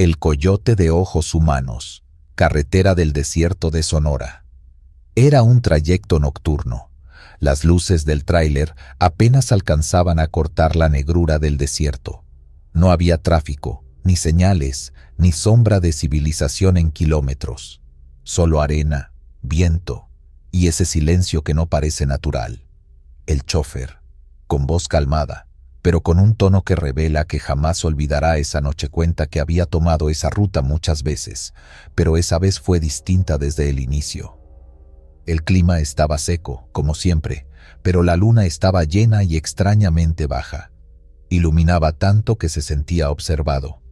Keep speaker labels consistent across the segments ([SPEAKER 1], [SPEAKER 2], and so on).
[SPEAKER 1] El Coyote de Ojos Humanos, carretera del desierto de Sonora. Era un trayecto nocturno. Las luces del tráiler apenas alcanzaban a cortar la negrura del desierto. No había tráfico, ni señales, ni sombra de civilización en kilómetros. Solo arena, viento y ese silencio que no parece natural. El chófer, con voz calmada, pero con un tono que revela que jamás olvidará esa noche, cuenta que había tomado esa ruta muchas veces, pero esa vez fue distinta desde el inicio. El clima estaba seco, como siempre, pero la luna estaba llena y extrañamente baja. Iluminaba tanto que se sentía observado.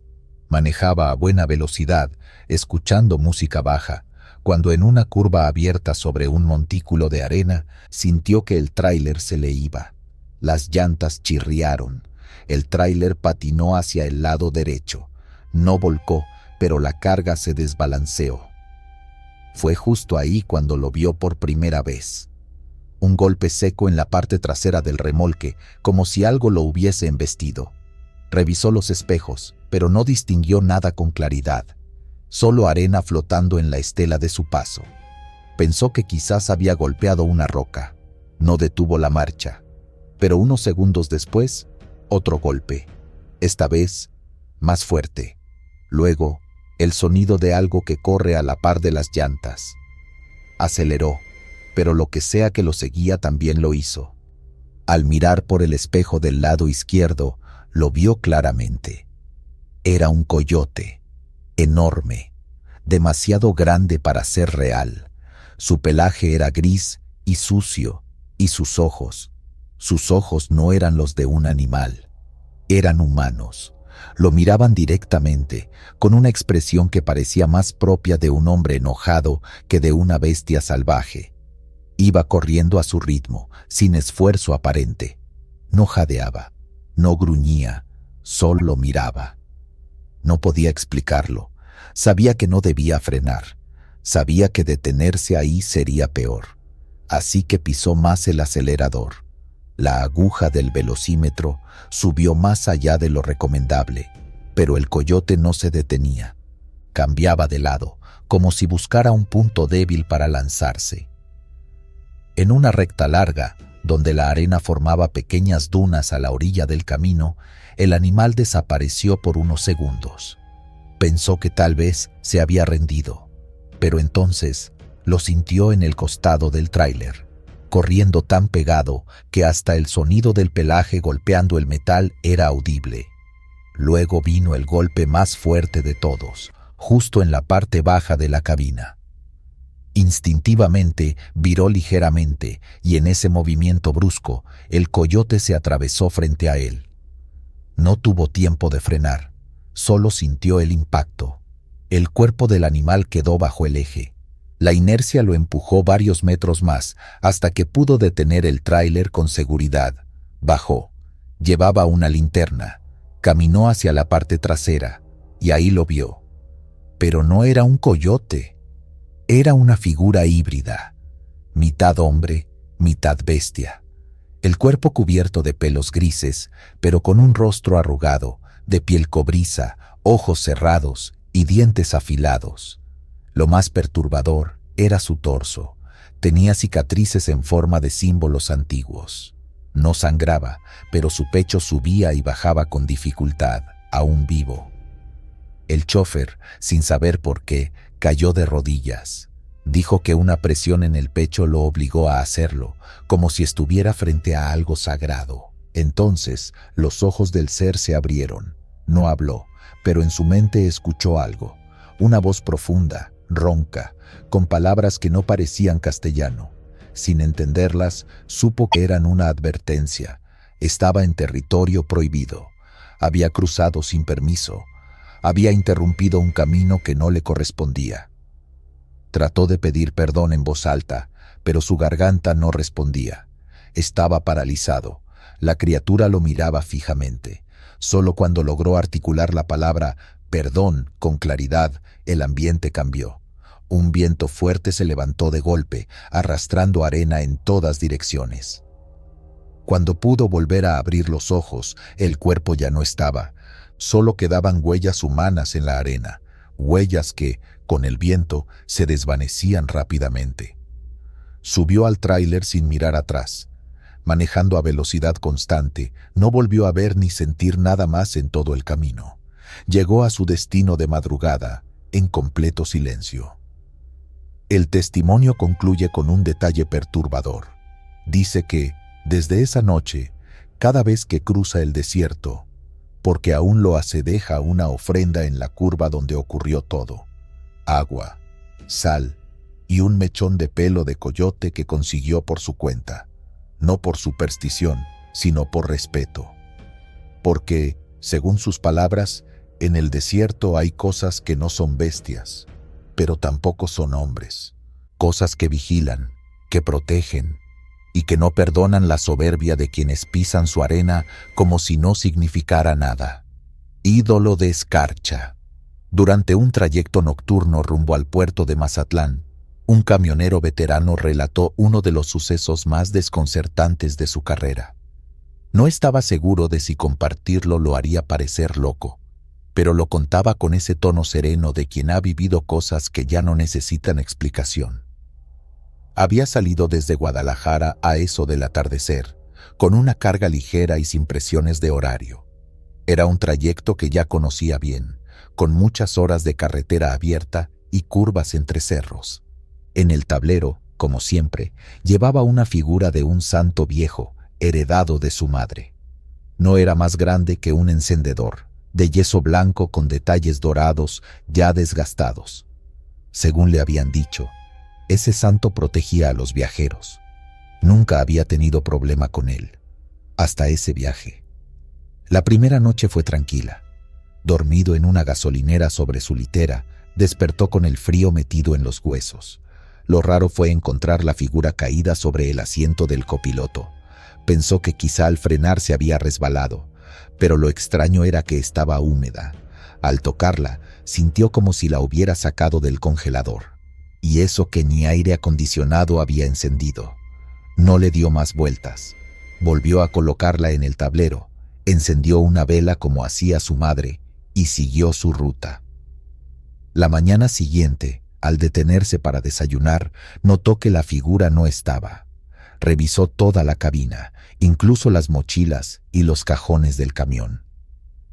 [SPEAKER 1] Manejaba a buena velocidad, escuchando música baja, cuando en una curva abierta sobre un montículo de arena, sintió que el tráiler se le iba. Las llantas chirriaron. El tráiler patinó hacia el lado derecho. No volcó, pero la carga se desbalanceó. Fue justo ahí cuando lo vio por primera vez. Un golpe seco en la parte trasera del remolque, como si algo lo hubiese embestido. Revisó los espejos, pero no distinguió nada con claridad. Solo arena flotando en la estela de su paso. Pensó que quizás había golpeado una roca. No detuvo la marcha. Pero unos segundos después, otro golpe. Esta vez, más fuerte. Luego, el sonido de algo que corre a la par de las llantas. Aceleró, pero lo que sea que lo seguía también lo hizo. Al mirar por el espejo del lado izquierdo, lo vio claramente. Era un coyote, enorme, demasiado grande para ser real. Su pelaje era gris y sucio, y sus ojos no eran los de un animal, eran humanos. Lo miraban directamente, con una expresión que parecía más propia de un hombre enojado que de una bestia salvaje. Iba corriendo a su ritmo, sin esfuerzo aparente. No jadeaba, no gruñía, solo miraba. No podía explicarlo. Sabía que no debía frenar. Sabía que detenerse ahí sería peor. Así que pisó más el acelerador. La aguja del velocímetro subió más allá de lo recomendable, pero el coyote no se detenía. Cambiaba de lado, como si buscara un punto débil para lanzarse. En una recta larga, donde la arena formaba pequeñas dunas a la orilla del camino, el animal desapareció por unos segundos. Pensó que tal vez se había rendido, pero entonces lo sintió en el costado del tráiler, corriendo tan pegado que hasta el sonido del pelaje golpeando el metal era audible. Luego vino el golpe más fuerte de todos, justo en la parte baja de la cabina. Instintivamente viró ligeramente y en ese movimiento brusco el coyote se atravesó frente a él. No tuvo tiempo de frenar, solo sintió el impacto. El cuerpo del animal quedó bajo el eje. La inercia lo empujó varios metros más hasta que pudo detener el tráiler con seguridad. Bajó. Llevaba una linterna. Caminó hacia la parte trasera y ahí lo vio. Pero no era un coyote. Era una figura híbrida. Mitad hombre, mitad bestia. El cuerpo cubierto de pelos grises, pero con un rostro arrugado, de piel cobriza, ojos cerrados y dientes afilados. Lo más perturbador era su torso. Tenía cicatrices en forma de símbolos antiguos. No sangraba, pero su pecho subía y bajaba con dificultad, aún vivo. El chófer, sin saber por qué, cayó de rodillas. Dijo que una presión en el pecho lo obligó a hacerlo, como si estuviera frente a algo sagrado. Entonces, los ojos del ser se abrieron. No habló, pero en su mente escuchó algo. Una voz profunda, ronca, con palabras que no parecían castellano. Sin entenderlas, supo que eran una advertencia. Estaba en territorio prohibido. Había cruzado sin permiso. Había interrumpido un camino que no le correspondía. Trató de pedir perdón en voz alta, pero su garganta no respondía. Estaba paralizado. La criatura lo miraba fijamente. Solo cuando logró articular la palabra perdón con claridad, el ambiente cambió. Un viento fuerte se levantó de golpe, arrastrando arena en todas direcciones. Cuando pudo volver a abrir los ojos, el cuerpo ya no estaba. Solo quedaban huellas humanas en la arena, huellas que, con el viento, se desvanecían rápidamente. Subió al tráiler sin mirar atrás. Manejando a velocidad constante, no volvió a ver ni sentir nada más en todo el camino. Llegó a su destino de madrugada, en completo silencio. El testimonio concluye con un detalle perturbador. Dice que, desde esa noche, cada vez que cruza el desierto, porque aún lo hace, deja una ofrenda en la curva donde ocurrió todo: agua, sal y un mechón de pelo de coyote que consiguió por su cuenta, no por superstición, sino por respeto. Porque, según sus palabras, en el desierto hay cosas que no son bestias, pero tampoco son hombres, cosas que vigilan, que protegen y que no perdonan la soberbia de quienes pisan su arena como si no significara nada. Ídolo de escarcha. Durante un trayecto nocturno rumbo al puerto de Mazatlán, un camionero veterano relató uno de los sucesos más desconcertantes de su carrera. No estaba seguro de si compartirlo lo haría parecer loco, pero lo contaba con ese tono sereno de quien ha vivido cosas que ya no necesitan explicación. Había salido desde Guadalajara a eso del atardecer, con una carga ligera y sin presiones de horario. Era un trayecto que ya conocía bien, con muchas horas de carretera abierta y curvas entre cerros. En el tablero, como siempre, llevaba una figura de un santo viejo, heredado de su madre. No era más grande que un encendedor, de yeso blanco con detalles dorados ya desgastados. Según le habían dicho, ese santo protegía a los viajeros. Nunca había tenido problema con él, hasta ese viaje. La primera noche fue tranquila. Dormido en una gasolinera sobre su litera, despertó con el frío metido en los huesos. Lo raro fue encontrar la figura caída sobre el asiento del copiloto. Pensó que quizá al frenar se había resbalado, pero lo extraño era que estaba húmeda. Al tocarla, sintió como si la hubiera sacado del congelador. Y eso que ni aire acondicionado había encendido. No le dio más vueltas. Volvió a colocarla en el tablero, encendió una vela como hacía su madre y siguió su ruta. La mañana siguiente, al detenerse para desayunar, notó que la figura no estaba. Revisó toda la cabina, incluso las mochilas y los cajones del camión.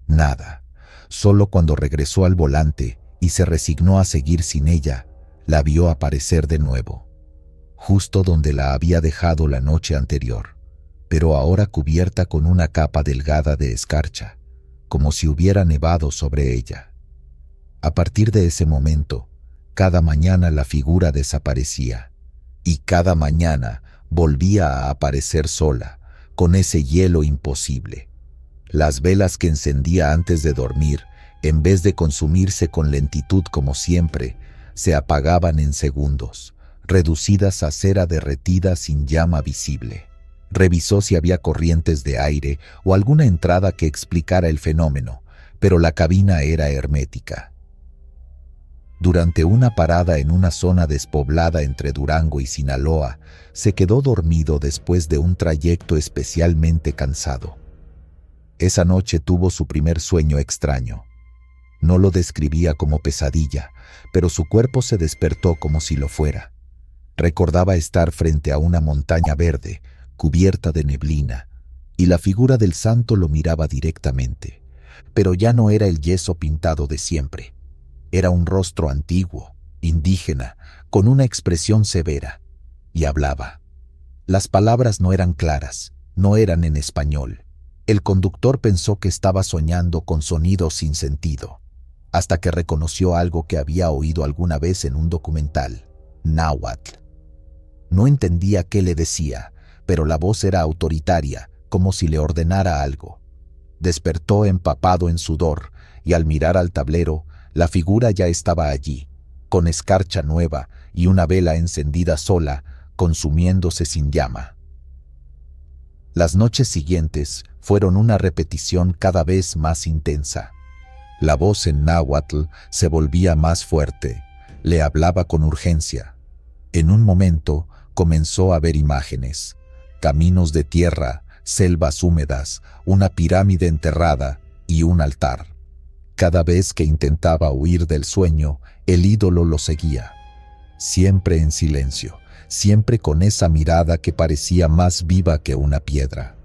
[SPEAKER 1] Nada. Solo cuando regresó al volante y se resignó a seguir sin ella, la vio aparecer de nuevo, justo donde la había dejado la noche anterior, pero ahora cubierta con una capa delgada de escarcha, como si hubiera nevado sobre ella. A partir de ese momento, cada mañana la figura desaparecía, y cada mañana volvía a aparecer sola, con ese hielo imposible. Las velas que encendía antes de dormir, en vez de consumirse con lentitud como siempre, se apagaban en segundos, reducidas a cera derretida sin llama visible. Revisó si había corrientes de aire o alguna entrada que explicara el fenómeno, pero la cabina era hermética. Durante una parada en una zona despoblada entre Durango y Sinaloa, se quedó dormido después de un trayecto especialmente cansado. Esa noche tuvo su primer sueño extraño. No lo describía como pesadilla, pero su cuerpo se despertó como si lo fuera. Recordaba estar frente a una montaña verde, cubierta de neblina, y la figura del santo lo miraba directamente. Pero ya no era el yeso pintado de siempre. Era un rostro antiguo, indígena, con una expresión severa, y hablaba. Las palabras no eran claras, no eran en español. El conductor pensó que estaba soñando con sonidos sin sentido, hasta que reconoció algo que había oído alguna vez en un documental: náhuatl. No entendía qué le decía, pero la voz era autoritaria, como si le ordenara algo. Despertó empapado en sudor, y al mirar al tablero, la figura ya estaba allí, con escarcha nueva y una vela encendida sola, consumiéndose sin llama. Las noches siguientes fueron una repetición cada vez más intensa. La voz en náhuatl se volvía más fuerte, le hablaba con urgencia. En un momento comenzó a ver imágenes: caminos de tierra, selvas húmedas, una pirámide enterrada y un altar. Cada vez que intentaba huir del sueño, el ídolo lo seguía. Siempre en silencio, siempre con esa mirada que parecía más viva que una piedra.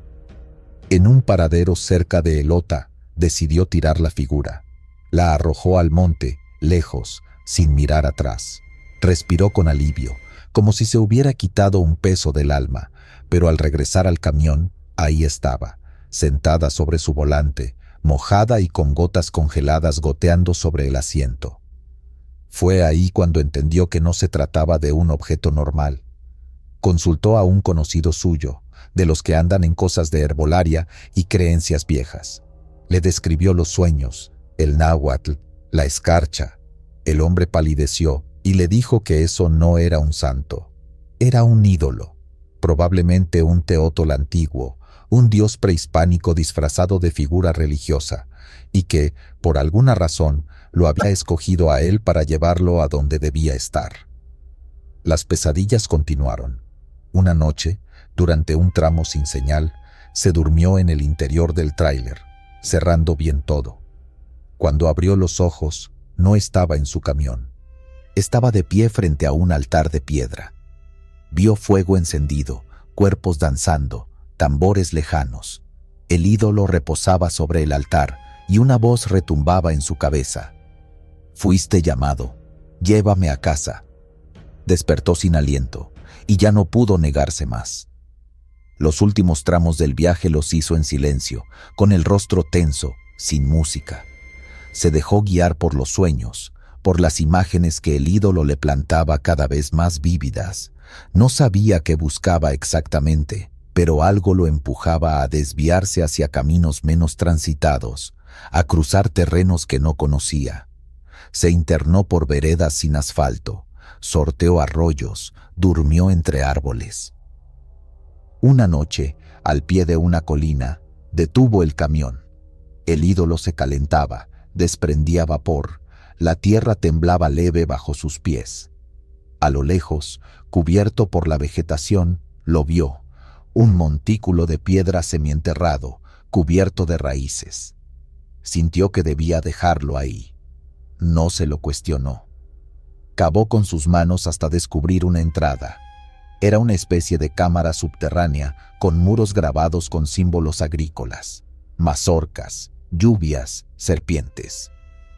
[SPEAKER 1] En un paradero cerca de Elota, decidió tirar la figura. La arrojó al monte, lejos, sin mirar atrás. Respiró con alivio, como si se hubiera quitado un peso del alma, pero al regresar al camión, ahí estaba, sentada sobre su volante, mojada y con gotas congeladas goteando sobre el asiento. Fue ahí cuando entendió que no se trataba de un objeto normal. Consultó a un conocido suyo, de los que andan en cosas de herbolaria y creencias viejas. Le describió los sueños, el náhuatl, la escarcha. El hombre palideció y le dijo que eso no era un santo. Era un ídolo, probablemente un teótol antiguo, un dios prehispánico disfrazado de figura religiosa, y que, por alguna razón, lo había escogido a él para llevarlo a donde debía estar. Las pesadillas continuaron. Una noche, durante un tramo sin señal, se durmió en el interior del tráiler, cerrando bien todo. Cuando abrió los ojos, no estaba en su camión. Estaba de pie frente a un altar de piedra. Vio fuego encendido, cuerpos danzando, tambores lejanos. El ídolo reposaba sobre el altar y una voz retumbaba en su cabeza. «Fuiste llamado, llévame a casa». Despertó sin aliento y ya no pudo negarse más. Los últimos tramos del viaje los hizo en silencio, con el rostro tenso, sin música. Se dejó guiar por los sueños, por las imágenes que el ídolo le plantaba cada vez más vívidas. No sabía qué buscaba exactamente, pero algo lo empujaba a desviarse hacia caminos menos transitados, a cruzar terrenos que no conocía. Se internó por veredas sin asfalto, sorteó arroyos, durmió entre árboles. Una noche, al pie de una colina, detuvo el camión. El ídolo se calentaba, desprendía vapor, la tierra temblaba leve bajo sus pies. A lo lejos, cubierto por la vegetación, lo vio, un montículo de piedra semienterrado, cubierto de raíces. Sintió que debía dejarlo ahí. No se lo cuestionó. Cavó con sus manos hasta descubrir una entrada. Era una especie de cámara subterránea con muros grabados con símbolos agrícolas, mazorcas, lluvias, serpientes.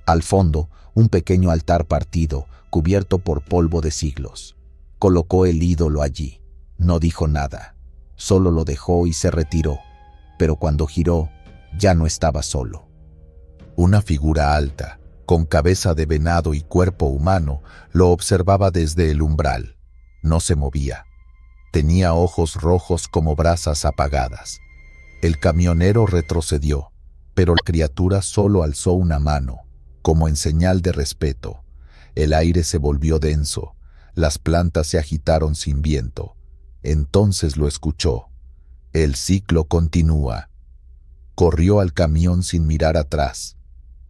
[SPEAKER 1] Al fondo, un pequeño altar partido, cubierto por polvo de siglos. Colocó el ídolo allí. No dijo nada. Solo lo dejó y se retiró. Pero cuando giró, ya no estaba solo. Una figura alta, con cabeza de venado y cuerpo humano, lo observaba desde el umbral. No se movía. Tenía ojos rojos como brasas apagadas. El camionero retrocedió, pero la criatura solo alzó una mano, como en señal de respeto. El aire se volvió denso, las plantas se agitaron sin viento. Entonces lo escuchó. El ciclo continúa. Corrió al camión sin mirar atrás.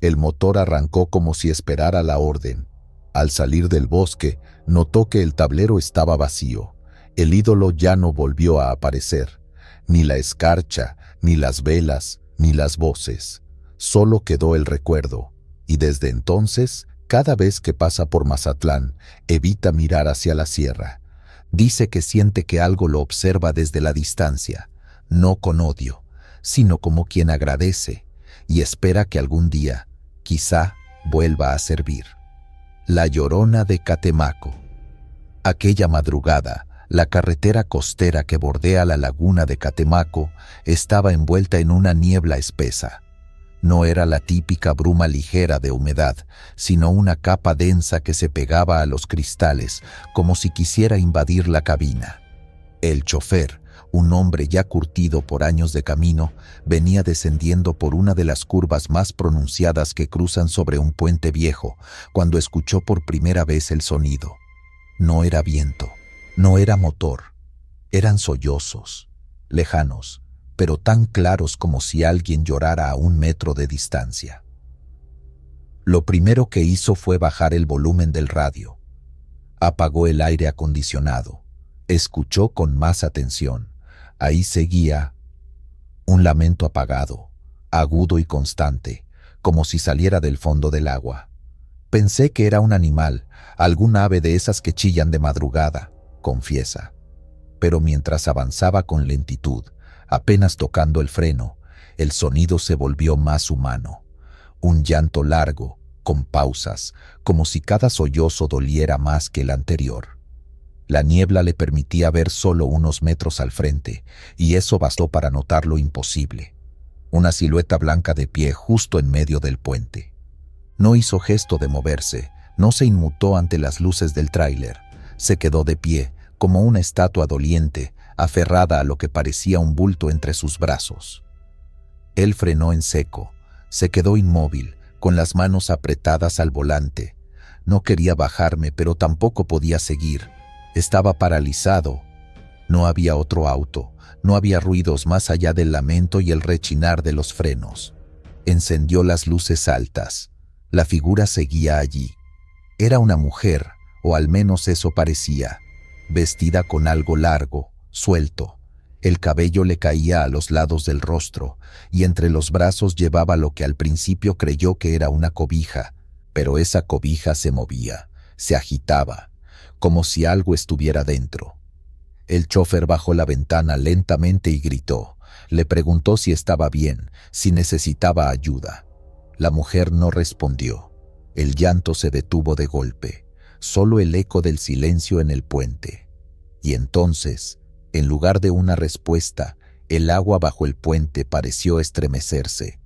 [SPEAKER 1] El motor arrancó como si esperara la orden. Al salir del bosque, notó que el tablero estaba vacío. El ídolo ya no volvió a aparecer. Ni la escarcha, ni las velas, ni las voces. Solo quedó el recuerdo. Y desde entonces, cada vez que pasa por Mazatlán, evita mirar hacia la sierra. Dice que siente que algo lo observa desde la distancia, no con odio, sino como quien agradece y espera que algún día, quizá, vuelva a servir. La Llorona de Catemaco. Aquella madrugada, la carretera costera que bordea la laguna de Catemaco estaba envuelta en una niebla espesa. No era la típica bruma ligera de humedad, sino una capa densa que se pegaba a los cristales, como si quisiera invadir la cabina. El chofer, un hombre ya curtido por años de camino, venía descendiendo por una de las curvas más pronunciadas que cruzan sobre un puente viejo, cuando escuchó por primera vez el sonido. No era viento, no era motor, eran sollozos, lejanos, pero tan claros como si alguien llorara a 1 metro de distancia. Lo primero que hizo fue bajar el volumen del radio. Apagó el aire acondicionado. Escuchó con más atención. Ahí seguía un lamento apagado, agudo y constante, como si saliera del fondo del agua. Pensé que era un animal, algún ave de esas que chillan de madrugada, confiesa. Pero mientras avanzaba con lentitud, apenas tocando el freno, el sonido se volvió más humano. Un llanto largo, con pausas, como si cada sollozo doliera más que el anterior. La niebla le permitía ver solo unos metros al frente, y eso bastó para notar lo imposible. Una silueta blanca de pie justo en medio del puente. No hizo gesto de moverse, no se inmutó ante las luces del tráiler. Se quedó de pie, como una estatua doliente, aferrada a lo que parecía un bulto entre sus brazos. Él frenó en seco, se quedó inmóvil, con las manos apretadas al volante. No quería bajarme, pero tampoco podía seguir. Estaba paralizado. No había otro auto, no había ruidos más allá del lamento y el rechinar de los frenos. Encendió las luces altas. La figura seguía allí. Era una mujer, o al menos eso parecía, vestida con algo largo, suelto. El cabello le caía a los lados del rostro, y entre los brazos llevaba lo que al principio creyó que era una cobija, pero esa cobija se movía, se agitaba, como si algo estuviera dentro. El chófer bajó la ventana lentamente y gritó. Le preguntó si estaba bien, si necesitaba ayuda. La mujer no respondió. El llanto se detuvo de golpe, solo el eco del silencio en el puente. Y entonces, en lugar de una respuesta, el agua bajo el puente pareció estremecerse.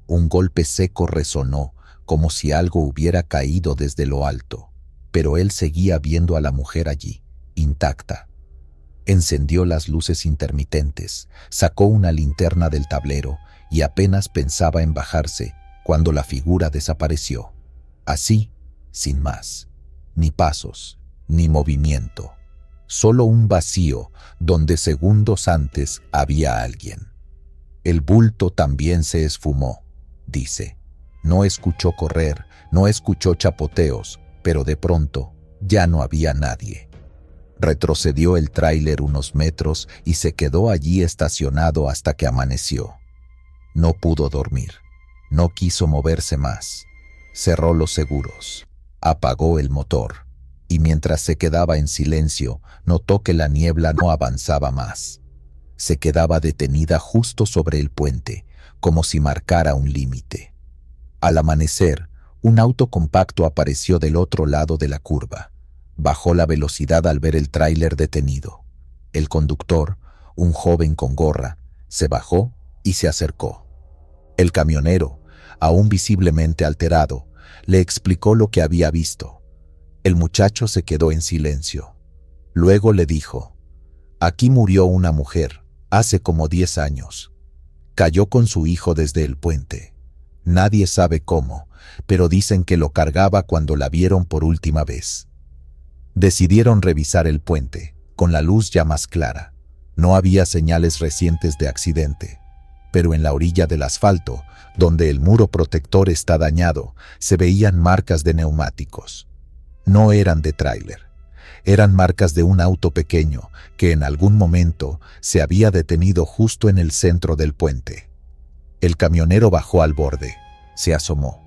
[SPEAKER 1] Un golpe seco resonó, como si algo hubiera caído desde lo alto, pero él seguía viendo a la mujer allí, intacta. Encendió las luces intermitentes, sacó una linterna del tablero y apenas pensaba en bajarse cuando la figura desapareció. Así, sin más, ni pasos, ni movimiento. Solo un vacío donde segundos antes había alguien. El bulto también se esfumó, dice. No escuchó correr, no escuchó chapoteos, pero de pronto ya no había nadie. Retrocedió el tráiler unos metros y se quedó allí estacionado hasta que amaneció. No pudo dormir, no quiso moverse más. Cerró los seguros, apagó el motor, y mientras se quedaba en silencio, notó que la niebla no avanzaba más. Se quedaba detenida justo sobre el puente, como si marcara un límite. Al amanecer, un auto compacto apareció del otro lado de la curva. Bajó la velocidad al ver el tráiler detenido. El conductor, un joven con gorra, se bajó y se acercó. El camionero, aún visiblemente alterado, le explicó lo que había visto. El muchacho se quedó en silencio. Luego le dijo: «Aquí murió una mujer, hace como 10 años. Cayó con su hijo desde el puente. Nadie sabe cómo, pero dicen que lo cargaba cuando la vieron por última vez». Decidieron revisar el puente, con la luz ya más clara. No había señales recientes de accidente, pero en la orilla del asfalto, donde el muro protector está dañado, se veían marcas de neumáticos. No eran de tráiler, eran marcas de un auto pequeño que en algún momento se había detenido justo en el centro del puente. El camionero bajó al borde, se asomó.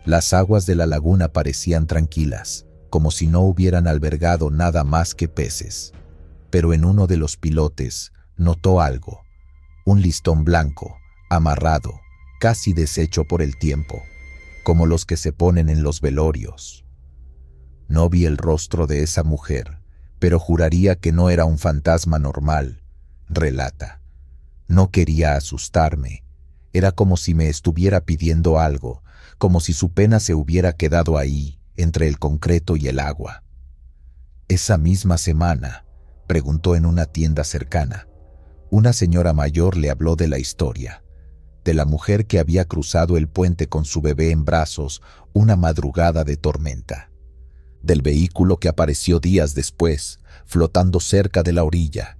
[SPEAKER 1] Las aguas de la laguna parecían tranquilas, como si no hubieran albergado nada más que peces. Pero en uno de los pilotes notó algo, un listón blanco, amarrado, casi deshecho por el tiempo, como los que se ponen en los velorios. No vi el rostro de esa mujer, pero juraría que no era un fantasma normal, relata. No quería asustarme, era como si me estuviera pidiendo algo, como si su pena se hubiera quedado ahí, entre el concreto y el agua. Esa misma semana, preguntó en una tienda cercana, una señora mayor le habló de la historia, de la mujer que había cruzado el puente con su bebé en brazos una madrugada de tormenta, del vehículo que apareció días después, flotando cerca de la orilla,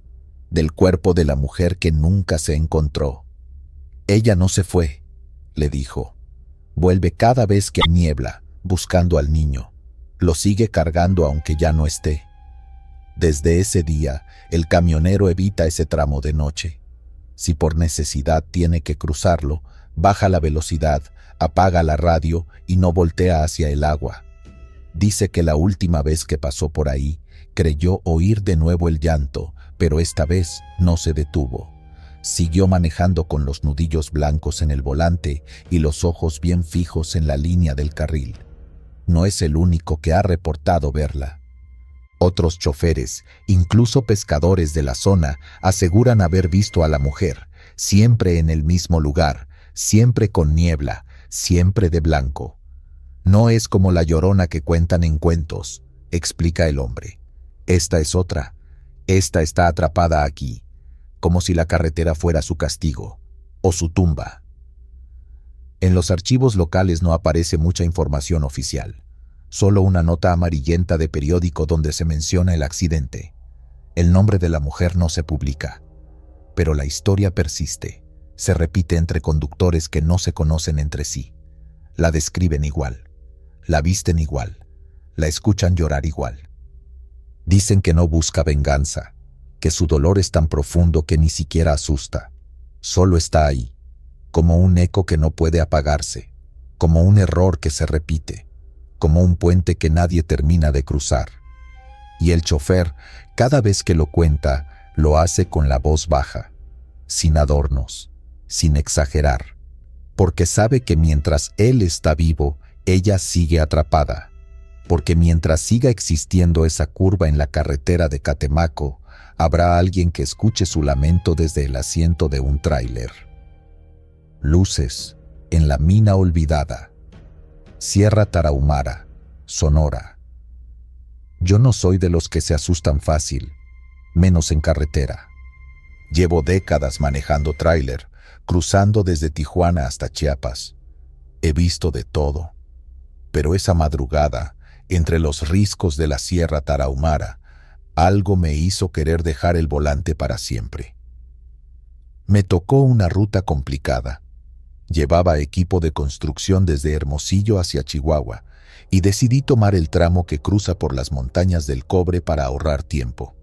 [SPEAKER 1] del cuerpo de la mujer que nunca se encontró. Ella no se fue, le dijo. Vuelve cada vez que hay niebla, buscando al niño. Lo sigue cargando aunque ya no esté. Desde ese día, el camionero evita ese tramo de noche. Si por necesidad tiene que cruzarlo, Baja la velocidad, apaga la radio y no voltea hacia el agua. Dice que la última vez que pasó por ahí, creyó oír de nuevo el llanto, pero esta vez no se detuvo. Siguió manejando con los nudillos blancos en el volante y los ojos bien fijos en la línea del carril. No es el único que ha reportado verla. Otros choferes, incluso pescadores de la zona, aseguran haber visto a la mujer, siempre en el mismo lugar, siempre con niebla, siempre de blanco. No es como la Llorona que cuentan en cuentos, explica el hombre. Esta es otra. Esta está atrapada aquí, como si la carretera fuera su castigo, o su tumba. En los archivos locales no aparece mucha información oficial, solo una nota amarillenta de periódico donde se menciona el accidente. El nombre de la mujer no se publica, pero la historia persiste, se repite entre conductores que no se conocen entre sí. La describen igual, la visten igual, la escuchan llorar igual. Dicen que no busca venganza, que su dolor es tan profundo que ni siquiera asusta. Solo está ahí, como un eco que no puede apagarse, como un error que se repite, como un puente que nadie termina de cruzar. Y el chofer, cada vez que lo cuenta, lo hace con la voz baja, sin adornos, sin exagerar, porque sabe que mientras él está vivo, ella sigue atrapada, porque mientras siga existiendo esa curva en la carretera de Catemaco, habrá alguien que escuche su lamento desde el asiento de un tráiler. Luces en la mina olvidada. Sierra Tarahumara, Sonora. Yo no soy de los que se asustan fácil, menos en carretera. Llevo décadas manejando tráiler, cruzando desde Tijuana hasta Chiapas. He visto de todo. Pero esa madrugada, entre los riscos de la Sierra Tarahumara, algo me hizo querer dejar el volante para siempre. Me tocó una ruta complicada. Llevaba equipo de construcción desde Hermosillo hacia Chihuahua y decidí tomar el tramo que cruza por las montañas del Cobre para ahorrar tiempo.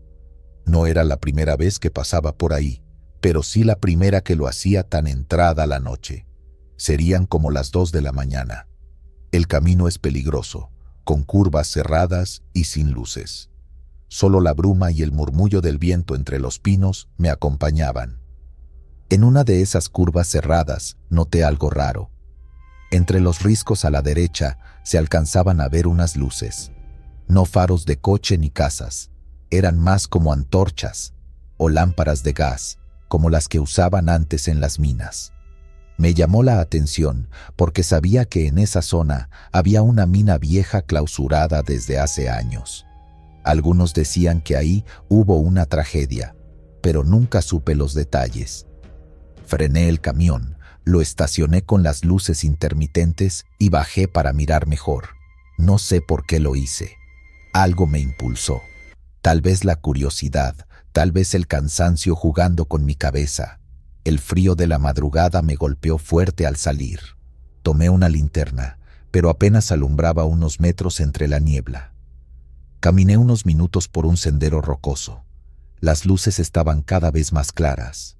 [SPEAKER 1] No era la primera vez que pasaba por ahí, pero sí la primera que lo hacía tan entrada la noche. Serían como las 2 de la mañana. El camino es peligroso, con curvas cerradas y sin luces. Solo la bruma y el murmullo del viento entre los pinos me acompañaban. En una de esas curvas cerradas noté algo raro. Entre los riscos a la derecha se alcanzaban a ver unas luces. No faros de coche ni casas, eran más como antorchas o lámparas de gas, como las que usaban antes en las minas. Me llamó la atención porque sabía que en esa zona había una mina vieja clausurada desde hace años. Algunos decían que ahí hubo una tragedia, pero nunca supe los detalles. Frené el camión, lo estacioné con las luces intermitentes y bajé para mirar mejor. No sé por qué lo hice. Algo me impulsó. Tal vez la curiosidad, tal vez el cansancio jugando con mi cabeza. El frío de la madrugada me golpeó fuerte al salir. Tomé una linterna, pero apenas alumbraba unos metros entre la niebla. Caminé unos minutos por un sendero rocoso. Las luces estaban cada vez más claras.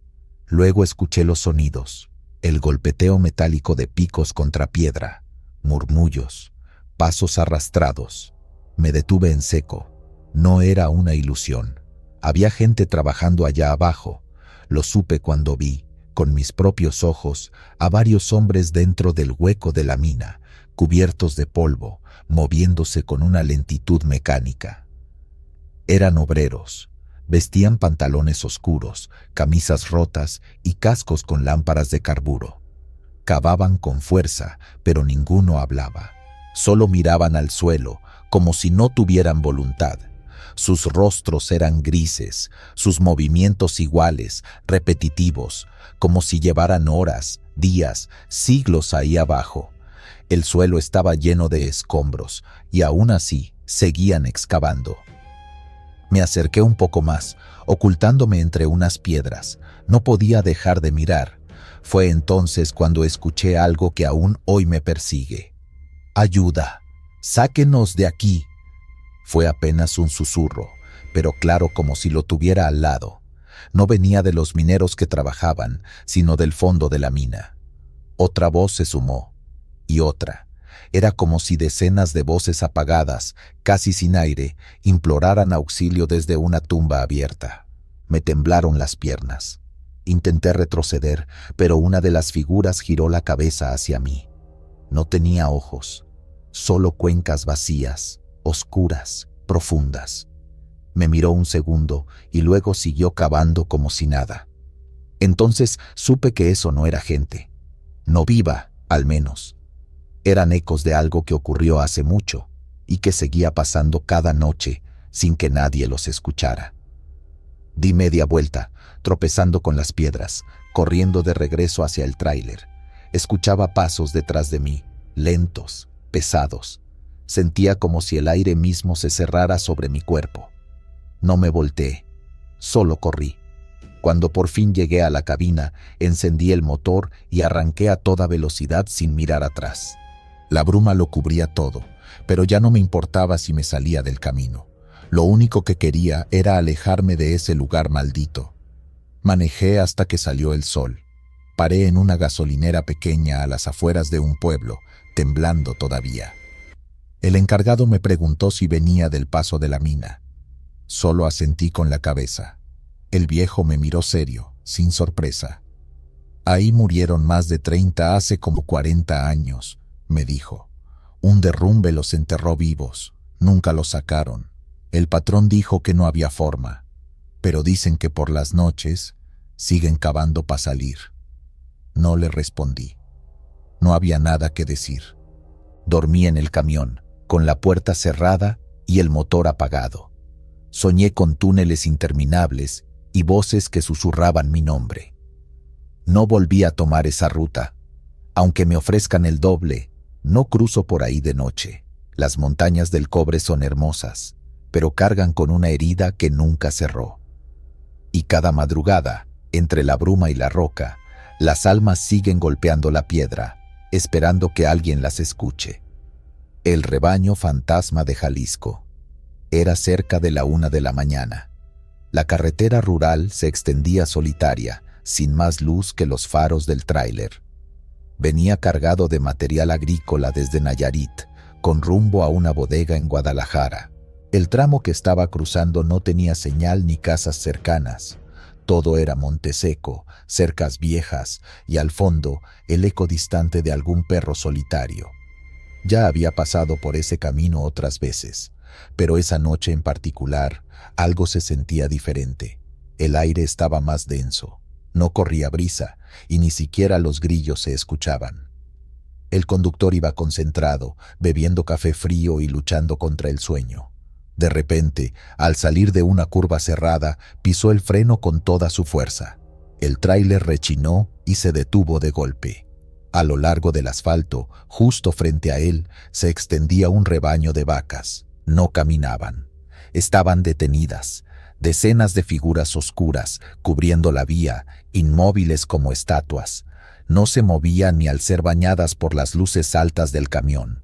[SPEAKER 1] Luego escuché los sonidos, el golpeteo metálico de picos contra piedra, murmullos, pasos arrastrados. Me detuve en seco. No era una ilusión. Había gente trabajando allá abajo. Lo supe cuando vi, con mis propios ojos, a varios hombres dentro del hueco de la mina, cubiertos de polvo, moviéndose con una lentitud mecánica. Eran obreros. Vestían pantalones oscuros, camisas rotas y cascos con lámparas de carburo. Cavaban con fuerza, pero ninguno hablaba. Solo miraban al suelo, como si no tuvieran voluntad. Sus rostros eran grises, sus movimientos iguales, repetitivos, como si llevaran horas, días, siglos ahí abajo. El suelo estaba lleno de escombros y aún así seguían excavando. Me acerqué un poco más, ocultándome entre unas piedras. No podía dejar de mirar. Fue entonces cuando escuché algo que aún hoy me persigue. ¡Ayuda! ¡Sáquenos de aquí! Fue apenas un susurro, pero claro como si lo tuviera al lado. No venía de los mineros que trabajaban, sino del fondo de la mina. Otra voz se sumó, y otra. Era como si decenas de voces apagadas, casi sin aire, imploraran auxilio desde una tumba abierta. Me temblaron las piernas. Intenté retroceder, pero una de las figuras giró la cabeza hacia mí. No tenía ojos, solo cuencas vacías, oscuras, profundas. Me miró un segundo y luego siguió cavando como si nada. Entonces supe que eso no era gente. No viva, al menos. Eran ecos de algo que ocurrió hace mucho y que seguía pasando cada noche sin que nadie los escuchara. Di media vuelta, tropezando con las piedras, corriendo de regreso hacia el tráiler. Escuchaba pasos detrás de mí, lentos, pesados. Sentía como si el aire mismo se cerrara sobre mi cuerpo. No me volteé, solo corrí. Cuando por fin llegué a la cabina, encendí el motor y arranqué a toda velocidad sin mirar atrás. La bruma lo cubría todo, pero ya no me importaba si me salía del camino. Lo único que quería era alejarme de ese lugar maldito. Manejé hasta que salió el sol. Paré en una gasolinera pequeña a las afueras de un pueblo, temblando todavía. El encargado me preguntó si venía del paso de la mina. Solo asentí con la cabeza. El viejo me miró serio, sin sorpresa. Ahí murieron más de 30 hace como 40 años, me dijo. Un derrumbe los enterró vivos, nunca los sacaron. El patrón dijo que no había forma, pero dicen que por las noches siguen cavando para salir. No le respondí. No había nada que decir. Dormí en el camión, con la puerta cerrada y el motor apagado. Soñé con túneles interminables y voces que susurraban mi nombre. No volví a tomar esa ruta. Aunque me ofrezcan el doble, no cruzo por ahí de noche. Las montañas del cobre son hermosas, pero cargan con una herida que nunca cerró. Y cada madrugada, entre la bruma y la roca, las almas siguen golpeando la piedra, esperando que alguien las escuche. El rebaño fantasma de Jalisco. Era cerca de la 1 de la mañana. La carretera rural se extendía solitaria, sin más luz que los faros del tráiler. Venía cargado de material agrícola desde Nayarit, con rumbo a una bodega en Guadalajara. El tramo que estaba cruzando no tenía señal ni casas cercanas. Todo era monte seco, cercas viejas y al fondo el eco distante de algún perro solitario. Ya había pasado por ese camino otras veces, pero esa noche en particular algo se sentía diferente. El aire estaba más denso, no corría brisa y ni siquiera los grillos se escuchaban. El conductor iba concentrado, bebiendo café frío y luchando contra el sueño. De repente, al salir de una curva cerrada, pisó el freno con toda su fuerza. El tráiler rechinó y se detuvo de golpe. A lo largo del asfalto, justo frente a él, se extendía un rebaño de vacas. No caminaban. Estaban detenidas. Decenas de figuras oscuras, cubriendo la vía, inmóviles como estatuas. No se movían ni al ser bañadas por las luces altas del camión.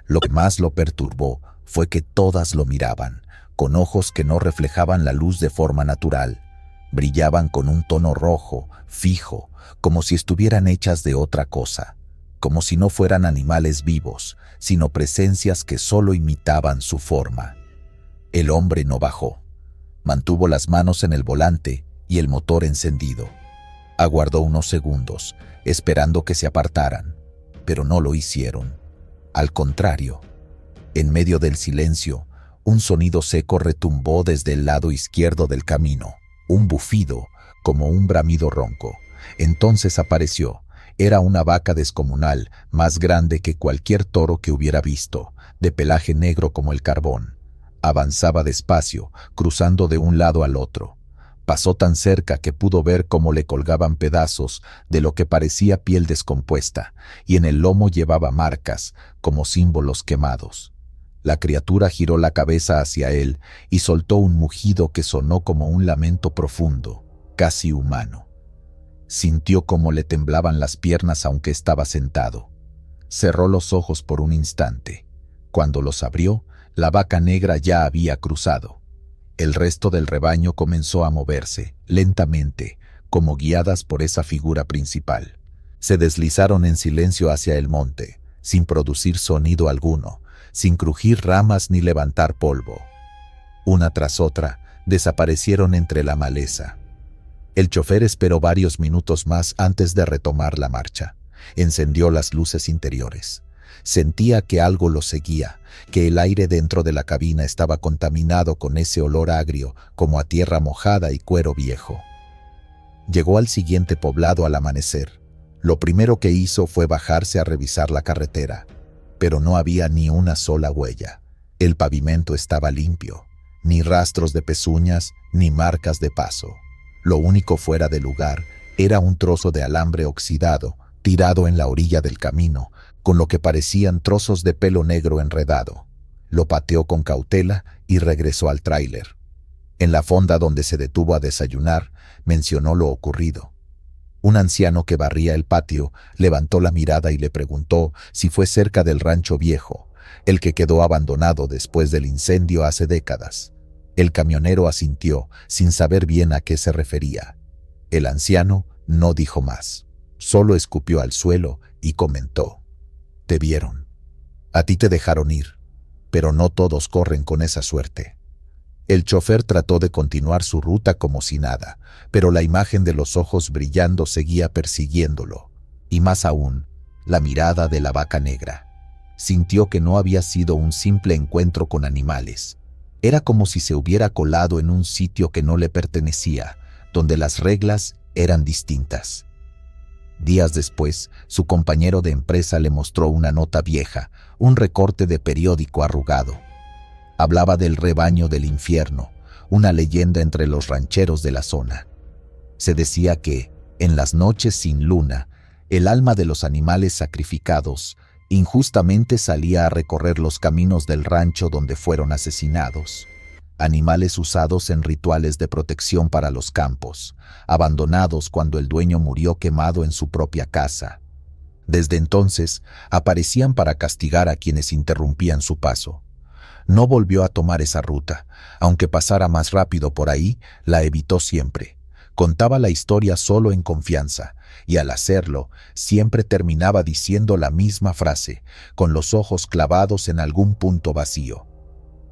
[SPEAKER 1] Lo que más lo perturbó fue que todas lo miraban, con ojos que no reflejaban la luz de forma natural. Brillaban con un tono rojo, fijo, como si estuvieran hechas de otra cosa, como si no fueran animales vivos, sino presencias que solo imitaban su forma. El hombre no bajó. Mantuvo las manos en el volante y el motor encendido. Aguardó unos segundos, esperando que se apartaran, pero no lo hicieron. Al contrario, en medio del silencio, un sonido seco retumbó desde el lado izquierdo del camino, un bufido, como un bramido ronco. Entonces apareció. Era una vaca descomunal, más grande que cualquier toro que hubiera visto, de pelaje negro como el carbón. Avanzaba despacio, cruzando de un lado al otro. Pasó tan cerca que pudo ver cómo le colgaban pedazos de lo que parecía piel descompuesta, y en el lomo llevaba marcas, como símbolos quemados. La criatura giró la cabeza hacia él y soltó un mugido que sonó como un lamento profundo, casi humano. Sintió cómo le temblaban las piernas aunque estaba sentado. Cerró los ojos por un instante. Cuando los abrió, la vaca negra ya había cruzado. El resto del rebaño comenzó a moverse, lentamente, como guiadas por esa figura principal. Se deslizaron en silencio hacia el monte, sin producir sonido alguno, sin crujir ramas ni levantar polvo. Una tras otra, desaparecieron entre la maleza. El chofer esperó varios minutos más antes de retomar la marcha. Encendió las luces interiores. Sentía que algo lo seguía, que el aire dentro de la cabina estaba contaminado con ese olor agrio, como a tierra mojada y cuero viejo. Llegó al siguiente poblado al amanecer. Lo primero que hizo fue bajarse a revisar la carretera, pero no había ni una sola huella. El pavimento estaba limpio, ni rastros de pezuñas, ni marcas de paso. Lo único fuera de lugar era un trozo de alambre oxidado, tirado en la orilla del camino, con lo que parecían trozos de pelo negro enredado. Lo pateó con cautela y regresó al tráiler. En la fonda donde se detuvo a desayunar, mencionó lo ocurrido. Un anciano que barría el patio levantó la mirada y le preguntó si fue cerca del rancho viejo, el que quedó abandonado después del incendio hace décadas. El camionero asintió, sin saber bien a qué se refería. El anciano no dijo más, solo escupió al suelo y comentó: «Te vieron. A ti te dejaron ir, pero no todos corren con esa suerte». El chofer trató de continuar su ruta como si nada, pero la imagen de los ojos brillando seguía persiguiéndolo, y más aún, la mirada de la vaca negra. Sintió que no había sido un simple encuentro con animales. Era como si se hubiera colado en un sitio que no le pertenecía, donde las reglas eran distintas. Días después, su compañero de empresa le mostró una nota vieja, un recorte de periódico arrugado. Hablaba del rebaño del infierno, una leyenda entre los rancheros de la zona. Se decía que, en las noches sin luna, el alma de los animales sacrificados injustamente salía a recorrer los caminos del rancho donde fueron asesinados. Animales usados en rituales de protección para los campos, abandonados cuando el dueño murió quemado en su propia casa. Desde entonces, aparecían para castigar a quienes interrumpían su paso. No volvió a tomar esa ruta, aunque pasara más rápido por ahí, la evitó siempre. Contaba la historia solo en confianza, y al hacerlo, siempre terminaba diciendo la misma frase, con los ojos clavados en algún punto vacío.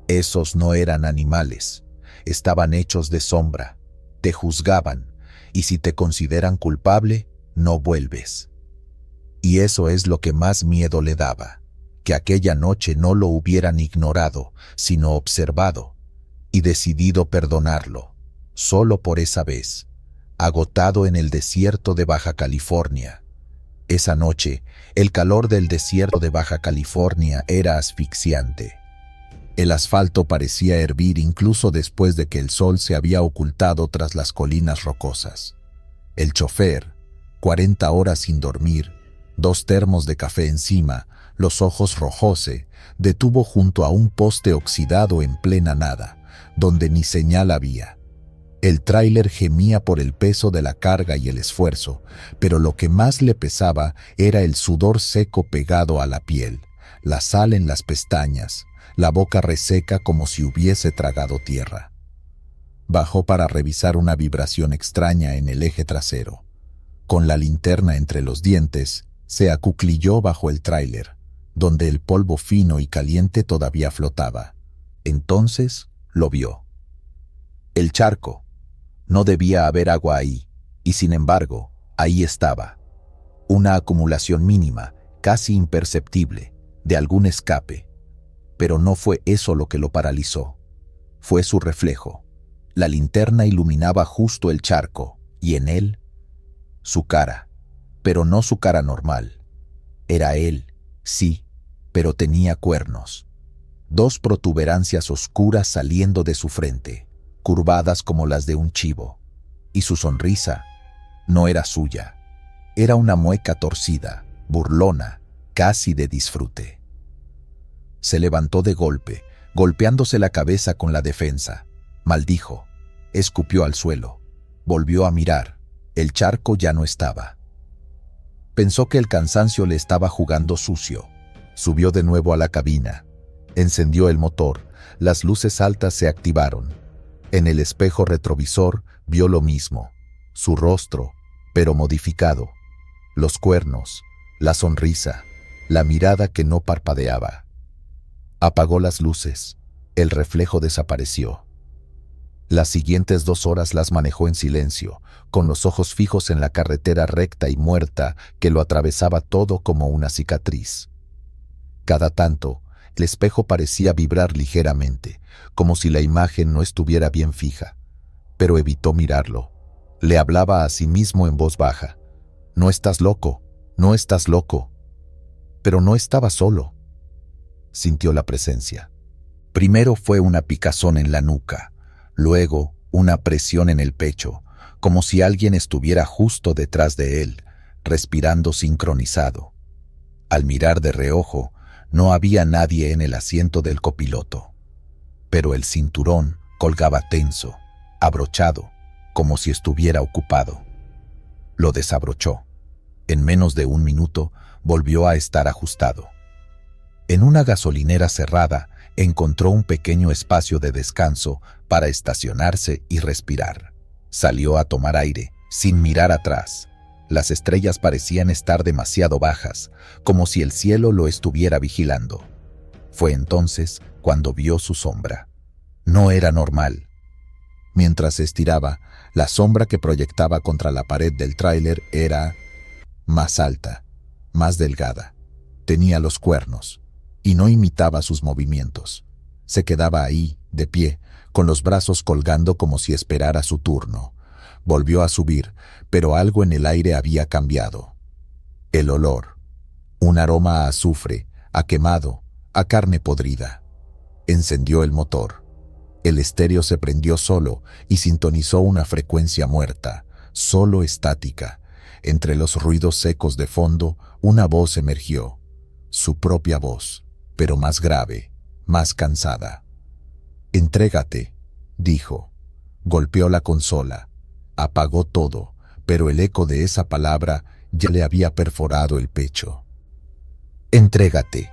[SPEAKER 1] Esos no eran animales, estaban hechos de sombra, te juzgaban, y si te consideran culpable, no vuelves. Y eso es lo que más miedo le daba, que aquella noche no lo hubieran ignorado, sino observado, y decidido perdonarlo, solo por esa vez, agotado en el desierto de Baja California. Esa noche, el calor del desierto de Baja California era asfixiante. El asfalto parecía hervir incluso después de que el sol se había ocultado tras las colinas rocosas. El chofer, 40 horas sin dormir, 2 termos de café encima, los ojos rojóse, detuvo junto a un poste oxidado en plena nada, donde ni señal había. El tráiler gemía por el peso de la carga y el esfuerzo, pero lo que más le pesaba era el sudor seco pegado a la piel, la sal en las pestañas, la boca reseca como si hubiese tragado tierra. Bajó para revisar una vibración extraña en el eje trasero. Con la linterna entre los dientes, se acuclilló bajo el tráiler, donde el polvo fino y caliente todavía flotaba. Entonces lo vio. El charco. No debía haber agua ahí, y sin embargo, ahí estaba. Una acumulación mínima, casi imperceptible, de algún escape. Pero no fue eso lo que lo paralizó. Fue su reflejo. La linterna iluminaba justo el charco, y en él, su cara. Pero no su cara normal. Era él, sí, pero tenía cuernos. 2 protuberancias oscuras saliendo de su frente, curvadas como las de un chivo. Y su sonrisa no era suya. Era una mueca torcida, burlona, casi de disfrute. Se levantó de golpe, golpeándose la cabeza con la defensa. Maldijo. Escupió al suelo. Volvió a mirar. El charco ya no estaba. Pensó que el cansancio le estaba jugando sucio. Subió de nuevo a la cabina. Encendió el motor. Las luces altas se activaron. En el espejo retrovisor vio lo mismo. Su rostro, pero modificado. los cuernos, la sonrisa, la mirada que no parpadeaba. Apagó las luces. El reflejo desapareció. Las siguientes 2 horas las manejó en silencio, con los ojos fijos en la carretera recta y muerta que lo atravesaba todo como una cicatriz. Cada tanto, el espejo parecía vibrar ligeramente, como si la imagen no estuviera bien fija, pero evitó mirarlo. Le hablaba a sí mismo en voz baja. «No estás loco, no estás loco». Pero no estaba solo. Sintió la presencia. Primero fue una picazón en la nuca, luego una presión en el pecho, como si alguien estuviera justo detrás de él, respirando sincronizado. Al mirar de reojo, no había nadie en el asiento del copiloto, pero el cinturón colgaba tenso, abrochado, como si estuviera ocupado. Lo desabrochó. En menos de 1 minuto volvió a estar ajustado. En una gasolinera cerrada encontró un pequeño espacio de descanso para estacionarse y respirar. Salió a tomar aire, sin mirar atrás. Las estrellas parecían estar demasiado bajas, como si el cielo lo estuviera vigilando. Fue entonces cuando vio su sombra. No era normal. Mientras se estiraba, la sombra que proyectaba contra la pared del tráiler era más alta, más delgada. Tenía los cuernos, y no imitaba sus movimientos. Se quedaba ahí, de pie, con los brazos colgando como si esperara su turno. Volvió a subir, pero algo en el aire había cambiado. El olor. Un aroma a azufre, a quemado, a carne podrida. Encendió el motor. El estéreo se prendió solo y sintonizó una frecuencia muerta, solo estática. Entre los ruidos secos de fondo, una voz emergió. Su propia voz, pero más grave, más cansada. «Entrégate», dijo. Golpeó la consola. Apagó todo, pero el eco de esa palabra ya le había perforado el pecho. «Entrégate».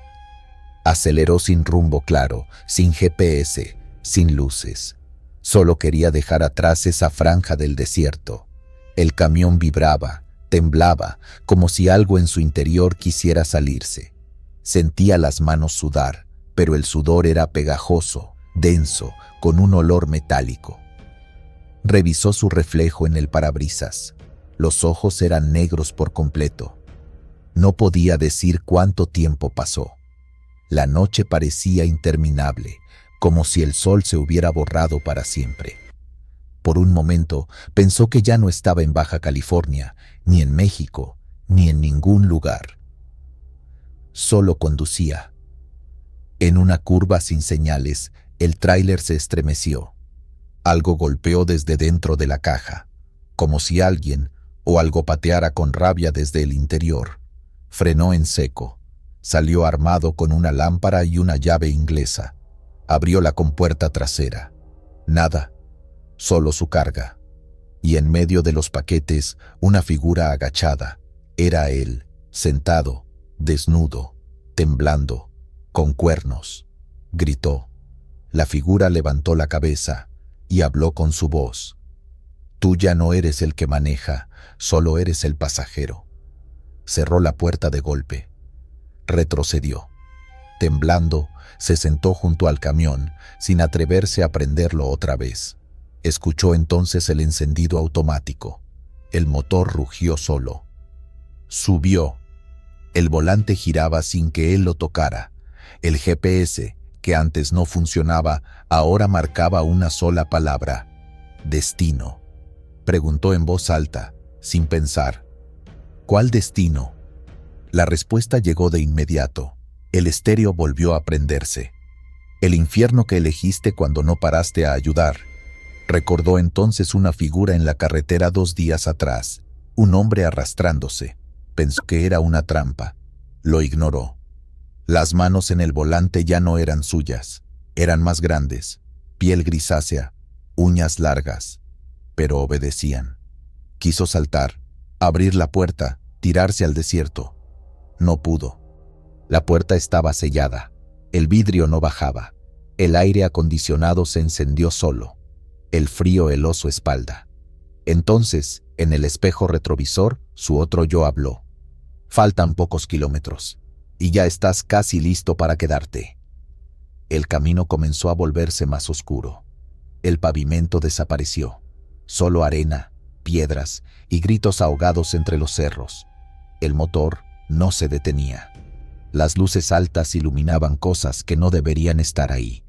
[SPEAKER 1] Aceleró sin rumbo claro, sin GPS, sin luces. Solo quería dejar atrás esa franja del desierto. El camión vibraba, temblaba, como si algo en su interior quisiera salirse. Sentía las manos sudar, pero el sudor era pegajoso, denso, con un olor metálico. Revisó su reflejo en el parabrisas. Los ojos eran negros por completo. No podía decir cuánto tiempo pasó. La noche parecía interminable, como si el sol se hubiera borrado para siempre. Por un momento pensó que ya no estaba en Baja California, ni en México, ni en ningún lugar. Solo conducía. En una curva sin señales, el tráiler se estremeció. Algo golpeó desde dentro de la caja, como si alguien o algo pateara con rabia desde el interior. Frenó en seco. Salió armado con una lámpara y una llave inglesa. Abrió la compuerta trasera. Nada, solo su carga. Y en medio de los paquetes, una figura agachada. Era él, sentado, desnudo, temblando, con cuernos. Gritó. La figura levantó la cabeza y habló con su voz. «Tú ya no eres el que maneja, solo eres el pasajero». Cerró la puerta de golpe. Retrocedió. Temblando, se sentó junto al camión, sin atreverse a prenderlo otra vez. Escuchó entonces el encendido automático. El motor rugió solo. Subió. El volante giraba sin que él lo tocara. El GPS, que antes no funcionaba, ahora marcaba una sola palabra. «Destino». Preguntó en voz alta, sin pensar. «¿Cuál destino?» La respuesta llegó de inmediato. El estéreo volvió a prenderse. «El infierno que elegiste cuando no paraste a ayudar». Recordó entonces una figura en la carretera 2 días atrás, un hombre arrastrándose. Pensó que era una trampa. Lo ignoró. Las manos en el volante ya no eran suyas. Eran más grandes, piel grisácea, uñas largas. Pero obedecían. Quiso saltar, abrir la puerta, tirarse al desierto. No pudo. La puerta estaba sellada. El vidrio no bajaba. El aire acondicionado se encendió solo. El frío heló su espalda. Entonces, en el espejo retrovisor, su otro yo habló. Faltan pocos kilómetros, y ya estás casi listo para quedarte. El camino comenzó a volverse más oscuro. El pavimento desapareció. Solo arena, piedras y gritos ahogados entre los cerros. El motor no se detenía. Las luces altas iluminaban cosas que no deberían estar ahí.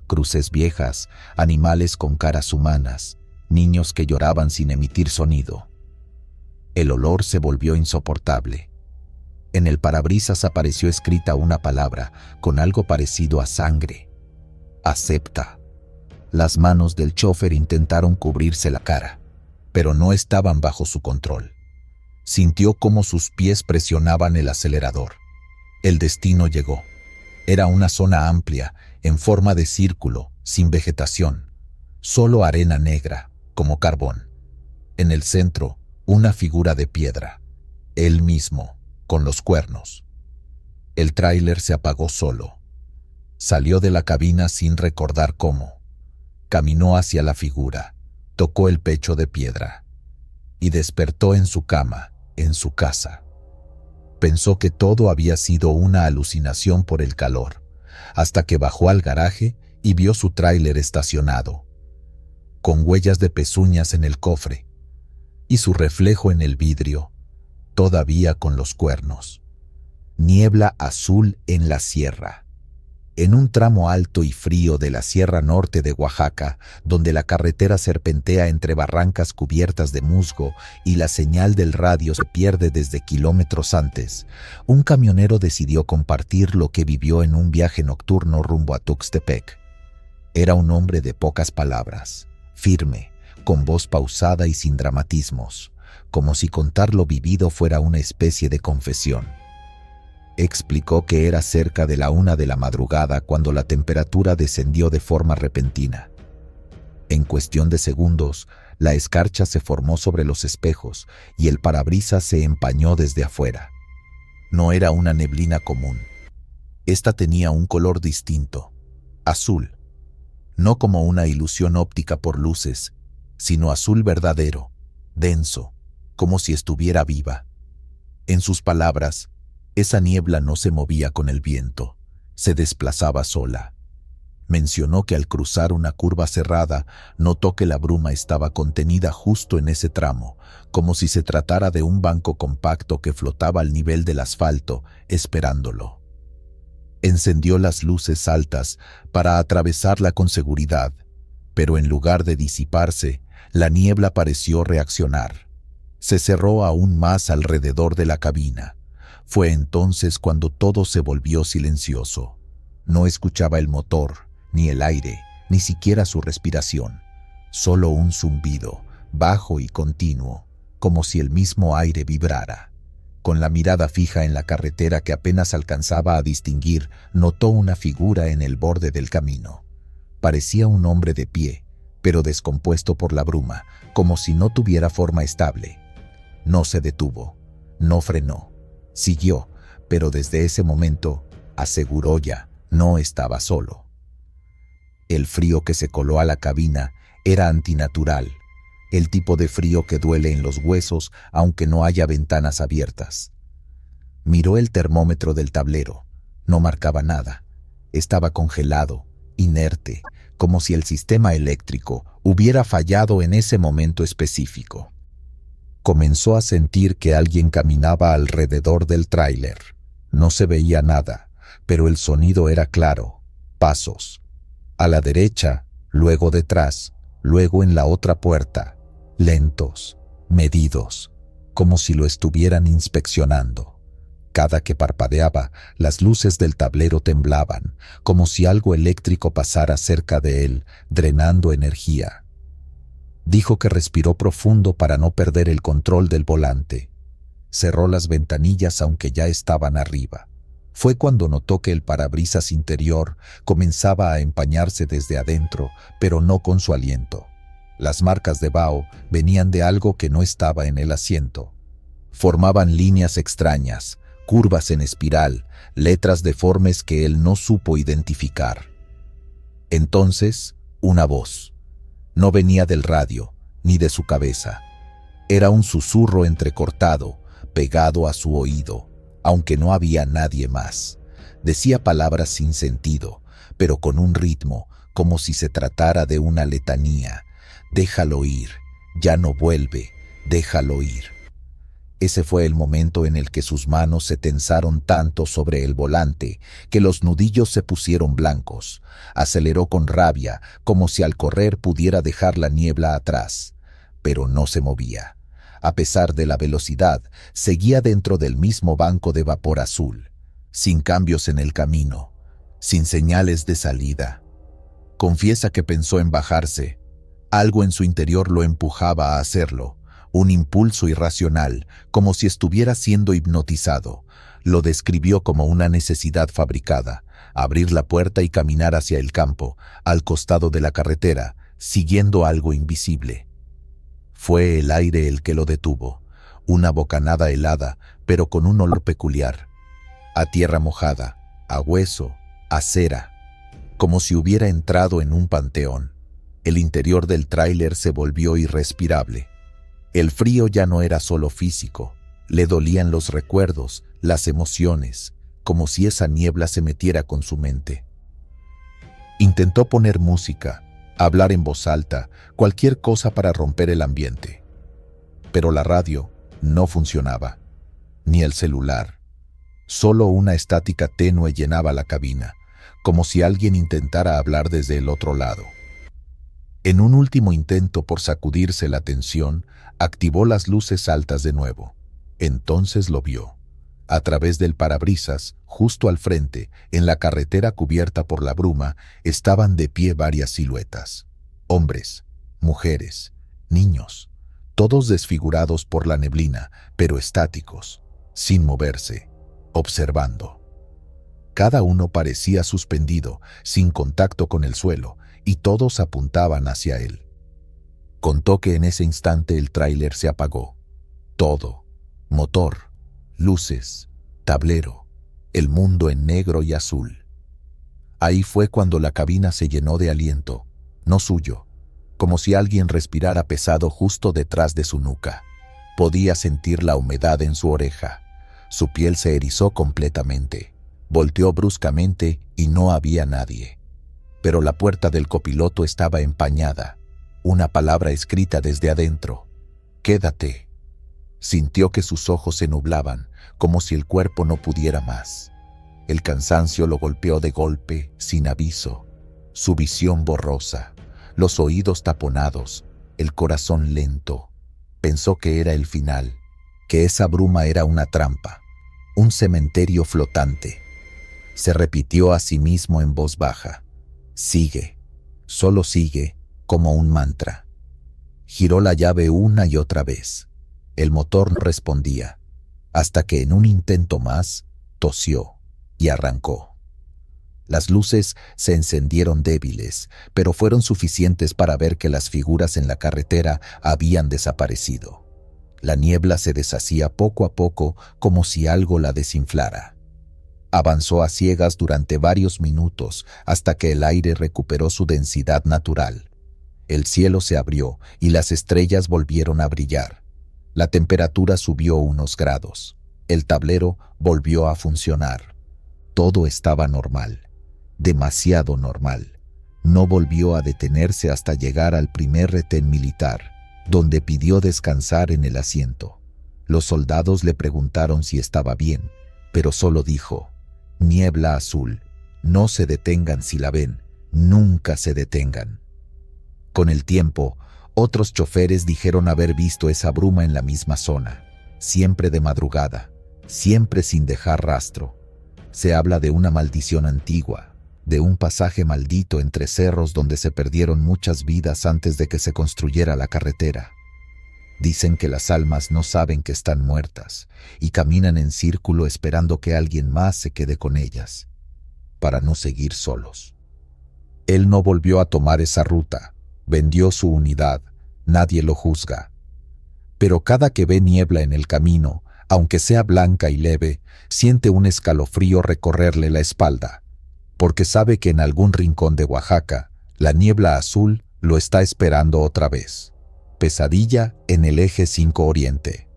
[SPEAKER 1] Cruces viejas, animales con caras humanas, niños que lloraban sin emitir sonido. El olor se volvió insoportable. En el parabrisas apareció escrita una palabra con algo parecido a sangre. Acepta. Las manos del chofer intentaron cubrirse la cara, pero no estaban bajo su control. Sintió cómo sus pies presionaban el acelerador. El destino llegó. Era una zona amplia, en forma de círculo, sin vegetación. Solo arena negra, como carbón. En el centro, una figura de piedra. Él mismo, con los cuernos. El tráiler se apagó solo. Salió de la cabina sin recordar cómo. Caminó hacia la figura, tocó el pecho de piedra y despertó en su cama, en su casa. Pensó que todo había sido una alucinación por el calor, hasta que bajó al garaje y vio su tráiler estacionado, con huellas de pezuñas en el cofre y su reflejo en el vidrio, todavía con los cuernos. Niebla azul en la sierra. En un tramo alto y frío de la Sierra Norte de Oaxaca, donde la carretera serpentea entre barrancas cubiertas de musgo y la señal del radio se pierde desde kilómetros antes, un camionero decidió compartir lo que vivió en un viaje nocturno rumbo a Tuxtepec. Era un hombre de pocas palabras, firme, con voz pausada y sin dramatismos, como si contar lo vivido fuera una especie de confesión. Explicó que era cerca de la 1 de la madrugada cuando la temperatura descendió de forma repentina. En cuestión de segundos, la escarcha se formó sobre los espejos y el parabrisas se empañó desde afuera. No era una neblina común. Esta tenía un color distinto, azul. No como una ilusión óptica por luces, sino azul verdadero, denso, como si estuviera viva. En sus palabras, esa niebla no se movía con el viento, se desplazaba sola. Mencionó que al cruzar una curva cerrada, notó que la bruma estaba contenida justo en ese tramo, como si se tratara de un banco compacto que flotaba al nivel del asfalto, esperándolo. Encendió las luces altas para atravesarla con seguridad, pero en lugar de disiparse, la niebla pareció reaccionar. Se cerró aún más alrededor de la cabina. Fue entonces cuando todo se volvió silencioso. No escuchaba el motor, ni el aire, ni siquiera su respiración. Solo un zumbido, bajo y continuo, como si el mismo aire vibrara. Con la mirada fija en la carretera que apenas alcanzaba a distinguir, notó una figura en el borde del camino. Parecía un hombre de pie, pero descompuesto por la bruma, como si no tuviera forma estable. No se detuvo, no frenó. Siguió, pero desde ese momento, aseguró ya, no estaba solo. El frío que se coló a la cabina era antinatural, el tipo de frío que duele en los huesos aunque no haya ventanas abiertas. Miró el termómetro del tablero, no marcaba nada, estaba congelado, inerte, como si el sistema eléctrico hubiera fallado en ese momento específico. Comenzó a sentir que alguien caminaba alrededor del tráiler. No se veía nada, pero el sonido era claro. Pasos. A la derecha, luego detrás, luego en la otra puerta. Lentos, medidos, como si lo estuvieran inspeccionando. Cada que parpadeaba, las luces del tablero temblaban, como si algo eléctrico pasara cerca de él, drenando energía. Dijo que respiró profundo para no perder el control del volante. Cerró las ventanillas aunque ya estaban arriba. Fue cuando notó que el parabrisas interior comenzaba a empañarse desde adentro, pero no con su aliento. Las marcas de vaho venían de algo que no estaba en el asiento. Formaban líneas extrañas, curvas en espiral, letras deformes que él no supo identificar. Entonces, una voz. No venía del radio, ni de su cabeza. Era un susurro entrecortado, pegado a su oído. aunque no había nadie más. Decía palabras sin sentido, pero con un ritmo, como si se tratara de una letanía. Déjalo ir, ya no vuelve, déjalo ir. Ese fue el momento en el que sus manos se tensaron tanto sobre el volante que los nudillos se pusieron blancos. Aceleró con rabia, como si al correr pudiera dejar la niebla atrás, pero no se movía. A pesar de la velocidad, seguía dentro del mismo banco de vapor azul, sin cambios en el camino, sin señales de salida. Confiesa que pensó en bajarse. Algo en su interior lo empujaba a hacerlo. Un impulso irracional, como si estuviera siendo hipnotizado. Lo describió como una necesidad fabricada, abrir la puerta y caminar hacia el campo, al costado de la carretera, siguiendo algo invisible. Fue el aire el que lo detuvo, una bocanada helada, pero con un olor peculiar. A tierra mojada, a hueso, a cera, como si hubiera entrado en un panteón. El interior del tráiler se volvió irrespirable. El frío ya no era solo físico, le dolían los recuerdos, las emociones, como si esa niebla se metiera con su mente. Intentó poner música, hablar en voz alta, cualquier cosa para romper el ambiente. Pero la radio no funcionaba, ni el celular. Solo una estática tenue llenaba la cabina, como si alguien intentara hablar desde el otro lado. En un último intento por sacudirse la tensión, activó las luces altas de nuevo. Entonces lo vio. A través del parabrisas, justo al frente, en la carretera cubierta por la bruma, estaban de pie varias siluetas. Hombres, mujeres, niños, todos desfigurados por la neblina, pero estáticos, sin moverse, observando. Cada uno parecía suspendido, sin contacto con el suelo, y todos apuntaban hacia él. Contó que en ese instante el tráiler se apagó. Todo, motor, luces, tablero, el mundo en negro y azul. Ahí fue cuando la cabina se llenó de aliento, no suyo, como si alguien respirara pesado justo detrás de su nuca. Podía sentir la humedad en su oreja. Su piel se erizó completamente. Volteó bruscamente y no había nadie. Pero la puerta del copiloto estaba empañada. Una palabra escrita desde adentro. «Quédate». Sintió que sus ojos se nublaban, como si el cuerpo no pudiera más. El cansancio lo golpeó de golpe, sin aviso. Su visión borrosa, los oídos taponados, el corazón lento. Pensó que era el final, que esa bruma era una trampa, un cementerio flotante. Se repitió a sí mismo en voz baja. Sigue, solo sigue, como un mantra. Giró la llave una y otra vez. El motor no respondía, hasta que en un intento más, tosió y arrancó. Las luces se encendieron débiles, pero fueron suficientes para ver que las figuras en la carretera habían desaparecido. La niebla se deshacía poco a poco, como si algo la desinflara. Avanzó a ciegas durante varios minutos hasta que el aire recuperó su densidad natural. El cielo se abrió y las estrellas volvieron a brillar. La temperatura subió unos grados. El tablero volvió a funcionar. Todo estaba normal, demasiado normal. No volvió a detenerse hasta llegar al primer retén militar, donde pidió descansar en el asiento. Los soldados le preguntaron si estaba bien, pero solo dijo: «Niebla azul, no se detengan si la ven, nunca se detengan». Con el tiempo, otros choferes dijeron haber visto esa bruma en la misma zona, siempre de madrugada, siempre sin dejar rastro. Se habla de una maldición antigua, de un pasaje maldito entre cerros donde se perdieron muchas vidas antes de que se construyera la carretera. Dicen que las almas no saben que están muertas y caminan en círculo esperando que alguien más se quede con ellas, para no seguir solos. Él no volvió a tomar esa ruta, vendió su unidad, nadie lo juzga. Pero cada que ve niebla en el camino, aunque sea blanca y leve, siente un escalofrío recorrerle la espalda, porque sabe que en algún rincón de Oaxaca, la niebla azul lo está esperando otra vez. Pesadilla en el eje 5 Oriente.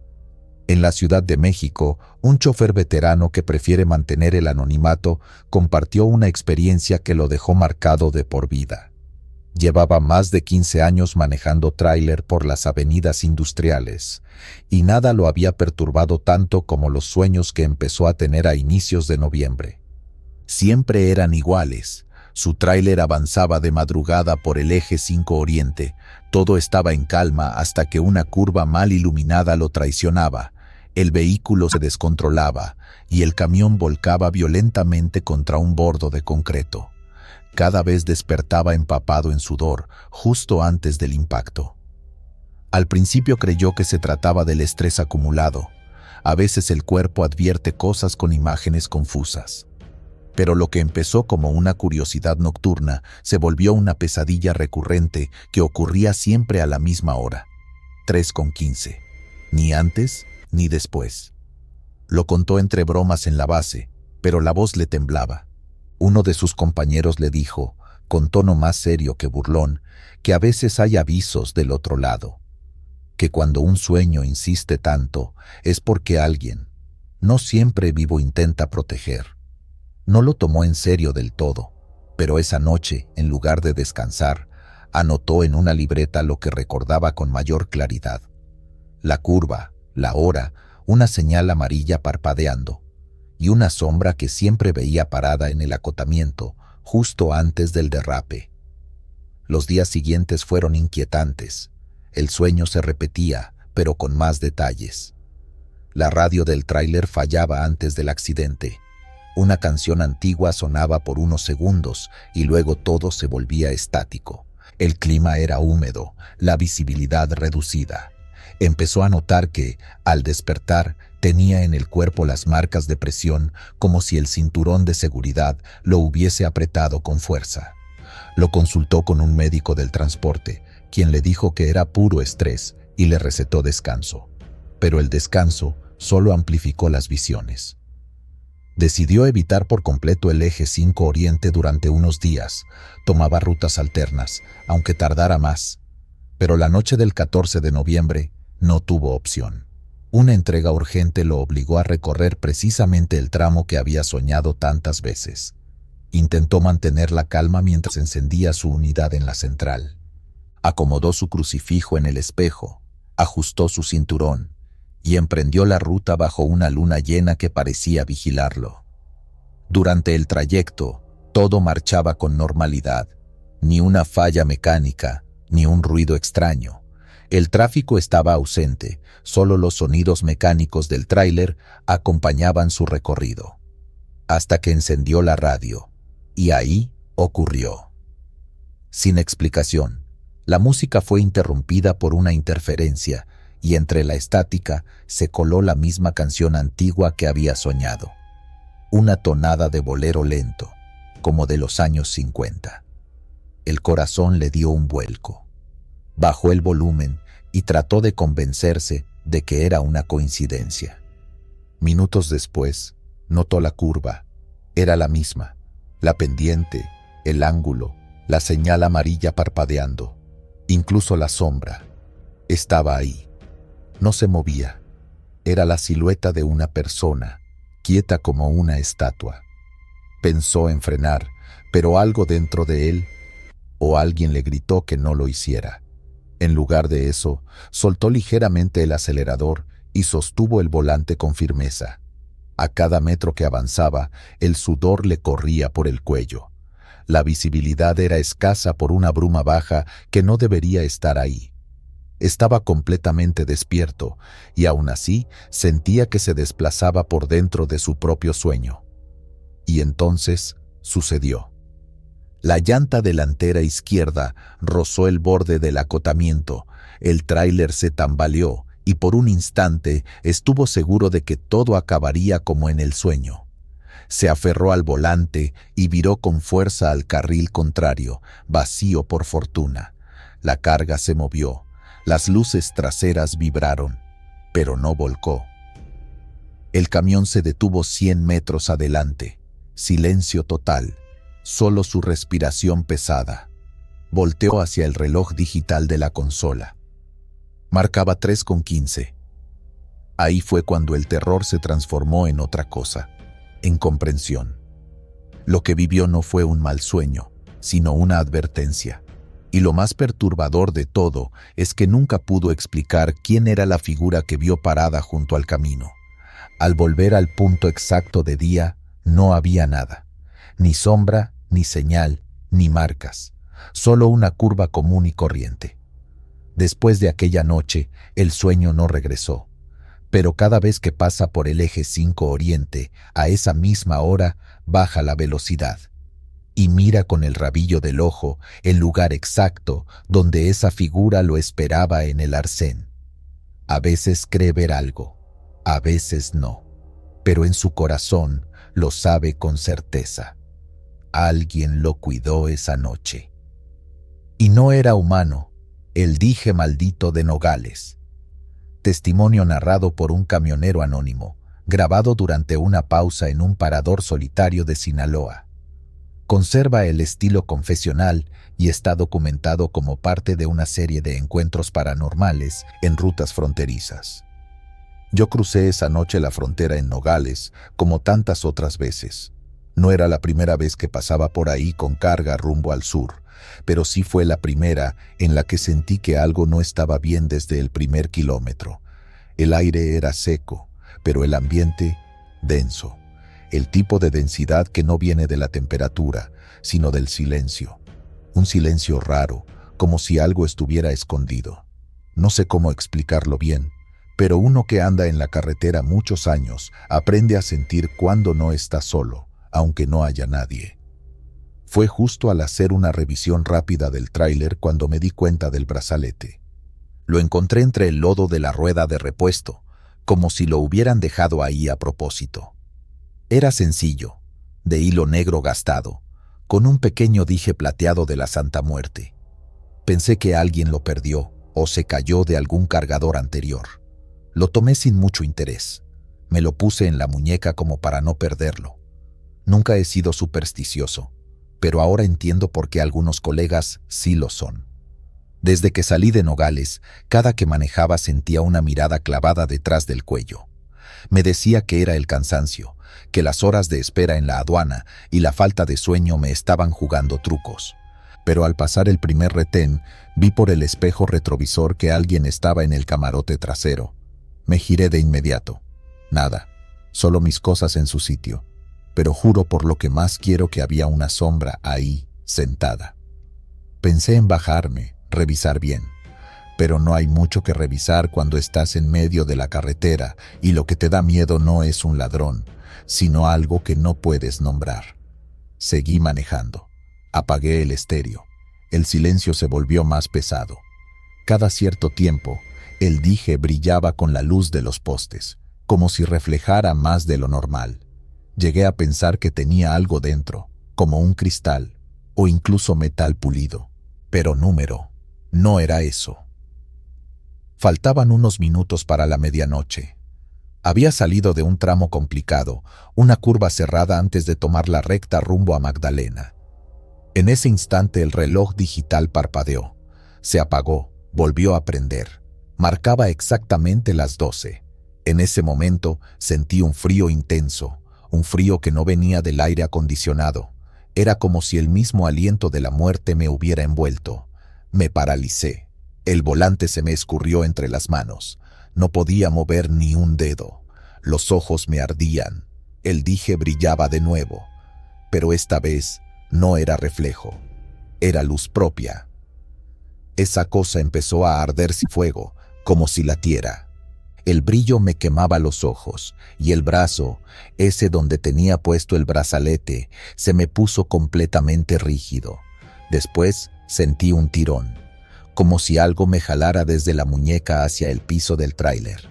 [SPEAKER 1] En la Ciudad de México, un chofer veterano que prefiere mantener el anonimato compartió una experiencia que lo dejó marcado de por vida. Llevaba más de 15 años manejando tráiler por las avenidas industriales, y nada lo había perturbado tanto como los sueños que empezó a tener a inicios de noviembre. Siempre eran iguales. Su tráiler avanzaba de madrugada por el eje 5 Oriente. Todo estaba en calma hasta que una curva mal iluminada lo traicionaba. El vehículo se descontrolaba y el camión volcaba violentamente contra un bordo de concreto. Cada vez despertaba empapado en sudor justo antes del impacto. Al principio creyó que se trataba del estrés acumulado. A veces el cuerpo advierte cosas con imágenes confusas. Pero lo que empezó como una curiosidad nocturna se volvió una pesadilla recurrente que ocurría siempre a la misma hora, 3:15, ni antes ni después. Lo contó entre bromas en la base, pero la voz le temblaba. Uno de sus compañeros le dijo, con tono más serio que burlón, que a veces hay avisos del otro lado, que cuando un sueño insiste tanto es porque alguien, no siempre vivo, intenta proteger. No lo tomó en serio del todo, pero esa noche, en lugar de descansar, anotó en una libreta lo que recordaba con mayor claridad. La curva, la hora, una señal amarilla parpadeando, y una sombra que siempre veía parada en el acotamiento, justo antes del derrape. Los días siguientes fueron inquietantes. El sueño se repetía, pero con más detalles. La radio del tráiler fallaba antes del accidente. Una canción antigua sonaba por unos segundos y luego todo se volvía estático. El clima era húmedo, la visibilidad reducida. Empezó a notar que, al despertar, tenía en el cuerpo las marcas de presión como si el cinturón de seguridad lo hubiese apretado con fuerza. Lo consultó con un médico del transporte, quien le dijo que era puro estrés y le recetó descanso. Pero el descanso solo amplificó las visiones. Decidió evitar por completo el eje 5 Oriente durante unos días. Tomaba rutas alternas, aunque tardara más. Pero la noche del 14 de noviembre no tuvo opción. Una entrega urgente lo obligó a recorrer precisamente el tramo que había soñado tantas veces. Intentó mantener la calma mientras encendía su unidad en la central. Acomodó su crucifijo en el espejo, ajustó su cinturón y emprendió la ruta bajo una luna llena que parecía vigilarlo. Durante el trayecto, todo marchaba con normalidad, ni una falla mecánica, ni un ruido extraño. El tráfico estaba ausente, solo los sonidos mecánicos del tráiler acompañaban su recorrido. Hasta que encendió la radio, y ahí ocurrió. Sin explicación, la música fue interrumpida por una interferencia, y entre la estática se coló la misma canción antigua que había soñado. Una tonada de bolero lento, como de los años 50. El corazón le dio un vuelco. Bajó el volumen y trató de convencerse de que era una coincidencia. Minutos después, notó la curva. Era la misma, la pendiente, el ángulo, la señal amarilla parpadeando. Incluso la sombra estaba ahí. No se movía. Era la silueta de una persona, quieta como una estatua. Pensó en frenar, pero algo dentro de él o alguien le gritó que no lo hiciera. En lugar de eso, soltó ligeramente el acelerador y sostuvo el volante con firmeza. A cada metro que avanzaba, el sudor le corría por el cuello. La visibilidad era escasa por una bruma baja que no debería estar ahí. Estaba completamente despierto y aún así sentía que se desplazaba por dentro de su propio sueño. Y entonces sucedió. La llanta delantera izquierda rozó el borde del acotamiento, el tráiler se tambaleó y por un instante estuvo seguro de que todo acabaría como en el sueño. Se aferró al volante y viró con fuerza al carril contrario, vacío por fortuna. La carga se movió. Las luces traseras vibraron, pero no volcó. El camión se detuvo 100 metros adelante. Silencio total, solo su respiración pesada. Volteó hacia el reloj digital de la consola. Marcaba 3:15. Ahí fue cuando el terror se transformó en otra cosa, en comprensión. Lo que vivió no fue un mal sueño, sino una advertencia. Y lo más perturbador de todo es que nunca pudo explicar quién era la figura que vio parada junto al camino. Al volver al punto exacto de día, no había nada. Ni sombra, ni señal, ni marcas. Solo una curva común y corriente. Después de aquella noche, el sueño no regresó. Pero cada vez que pasa por el eje 5 Oriente, a esa misma hora, baja la velocidad. Y mira con el rabillo del ojo el lugar exacto donde esa figura lo esperaba en el arcén. A veces cree ver algo, a veces no, pero en su corazón lo sabe con certeza. Alguien lo cuidó esa noche. Y no era humano, el dije maldito de Nogales. Testimonio narrado por un camionero anónimo, grabado durante una pausa en un parador solitario de Sinaloa. Conserva el estilo confesional y está documentado como parte de una serie de encuentros paranormales en rutas fronterizas. Yo crucé esa noche la frontera en Nogales, como tantas otras veces. No era la primera vez que pasaba por ahí con carga rumbo al sur, pero sí fue la primera en la que sentí que algo no estaba bien desde el primer kilómetro. El aire era seco, pero el ambiente denso. El tipo de densidad que no viene de la temperatura, sino del silencio. Un silencio raro, como si algo estuviera escondido. No sé cómo explicarlo bien, pero uno que anda en la carretera muchos años aprende a sentir cuando no está solo, aunque no haya nadie. Fue justo al hacer una revisión rápida del tráiler cuando me di cuenta del brazalete. Lo encontré entre el lodo de la rueda de repuesto, como si lo hubieran dejado ahí a propósito. Era sencillo, de hilo negro gastado, con un pequeño dije plateado de la Santa Muerte. Pensé que alguien lo perdió o se cayó de algún cargador anterior. Lo tomé sin mucho interés. Me lo puse en la muñeca como para no perderlo. Nunca he sido supersticioso, pero ahora entiendo por qué algunos colegas sí lo son. Desde que salí de Nogales, cada que manejaba sentía una mirada clavada detrás del cuello. Me decía que era el cansancio, que las horas de espera en la aduana y la falta de sueño me estaban jugando trucos. Pero al pasar el primer retén, vi por el espejo retrovisor que alguien estaba en el camarote trasero. Me giré de inmediato. Nada, solo mis cosas en su sitio. Pero juro por lo que más quiero que había una sombra ahí, sentada. Pensé en bajarme, revisar bien. Pero no hay mucho que revisar cuando estás en medio de la carretera y lo que te da miedo no es un ladrón, sino algo que no puedes nombrar. Seguí manejando. Apagué el estéreo. El silencio se volvió más pesado. Cada cierto tiempo, el dije brillaba con la luz de los postes, como si reflejara más de lo normal. Llegué a pensar que tenía algo dentro, como un cristal, o incluso metal pulido. Pero no era eso. Faltaban unos minutos para la medianoche. Había salido de un tramo complicado, una curva cerrada antes de tomar la recta rumbo a Magdalena. En ese instante el reloj digital parpadeó. Se apagó, volvió a prender. Marcaba exactamente las 12. En ese momento sentí un frío intenso, un frío que no venía del aire acondicionado. Era como si el mismo aliento de la muerte me hubiera envuelto. Me paralicé. El volante se me escurrió entre las manos. No podía mover ni un dedo. Los ojos me ardían. El dije brillaba de nuevo. Pero esta vez no era reflejo. Era luz propia. Esa cosa empezó a arder sin fuego, como si latiera. El brillo me quemaba los ojos, y el brazo, ese donde tenía puesto el brazalete, se me puso completamente rígido. Después sentí un tirón, como si algo me jalara desde la muñeca hacia el piso del tráiler.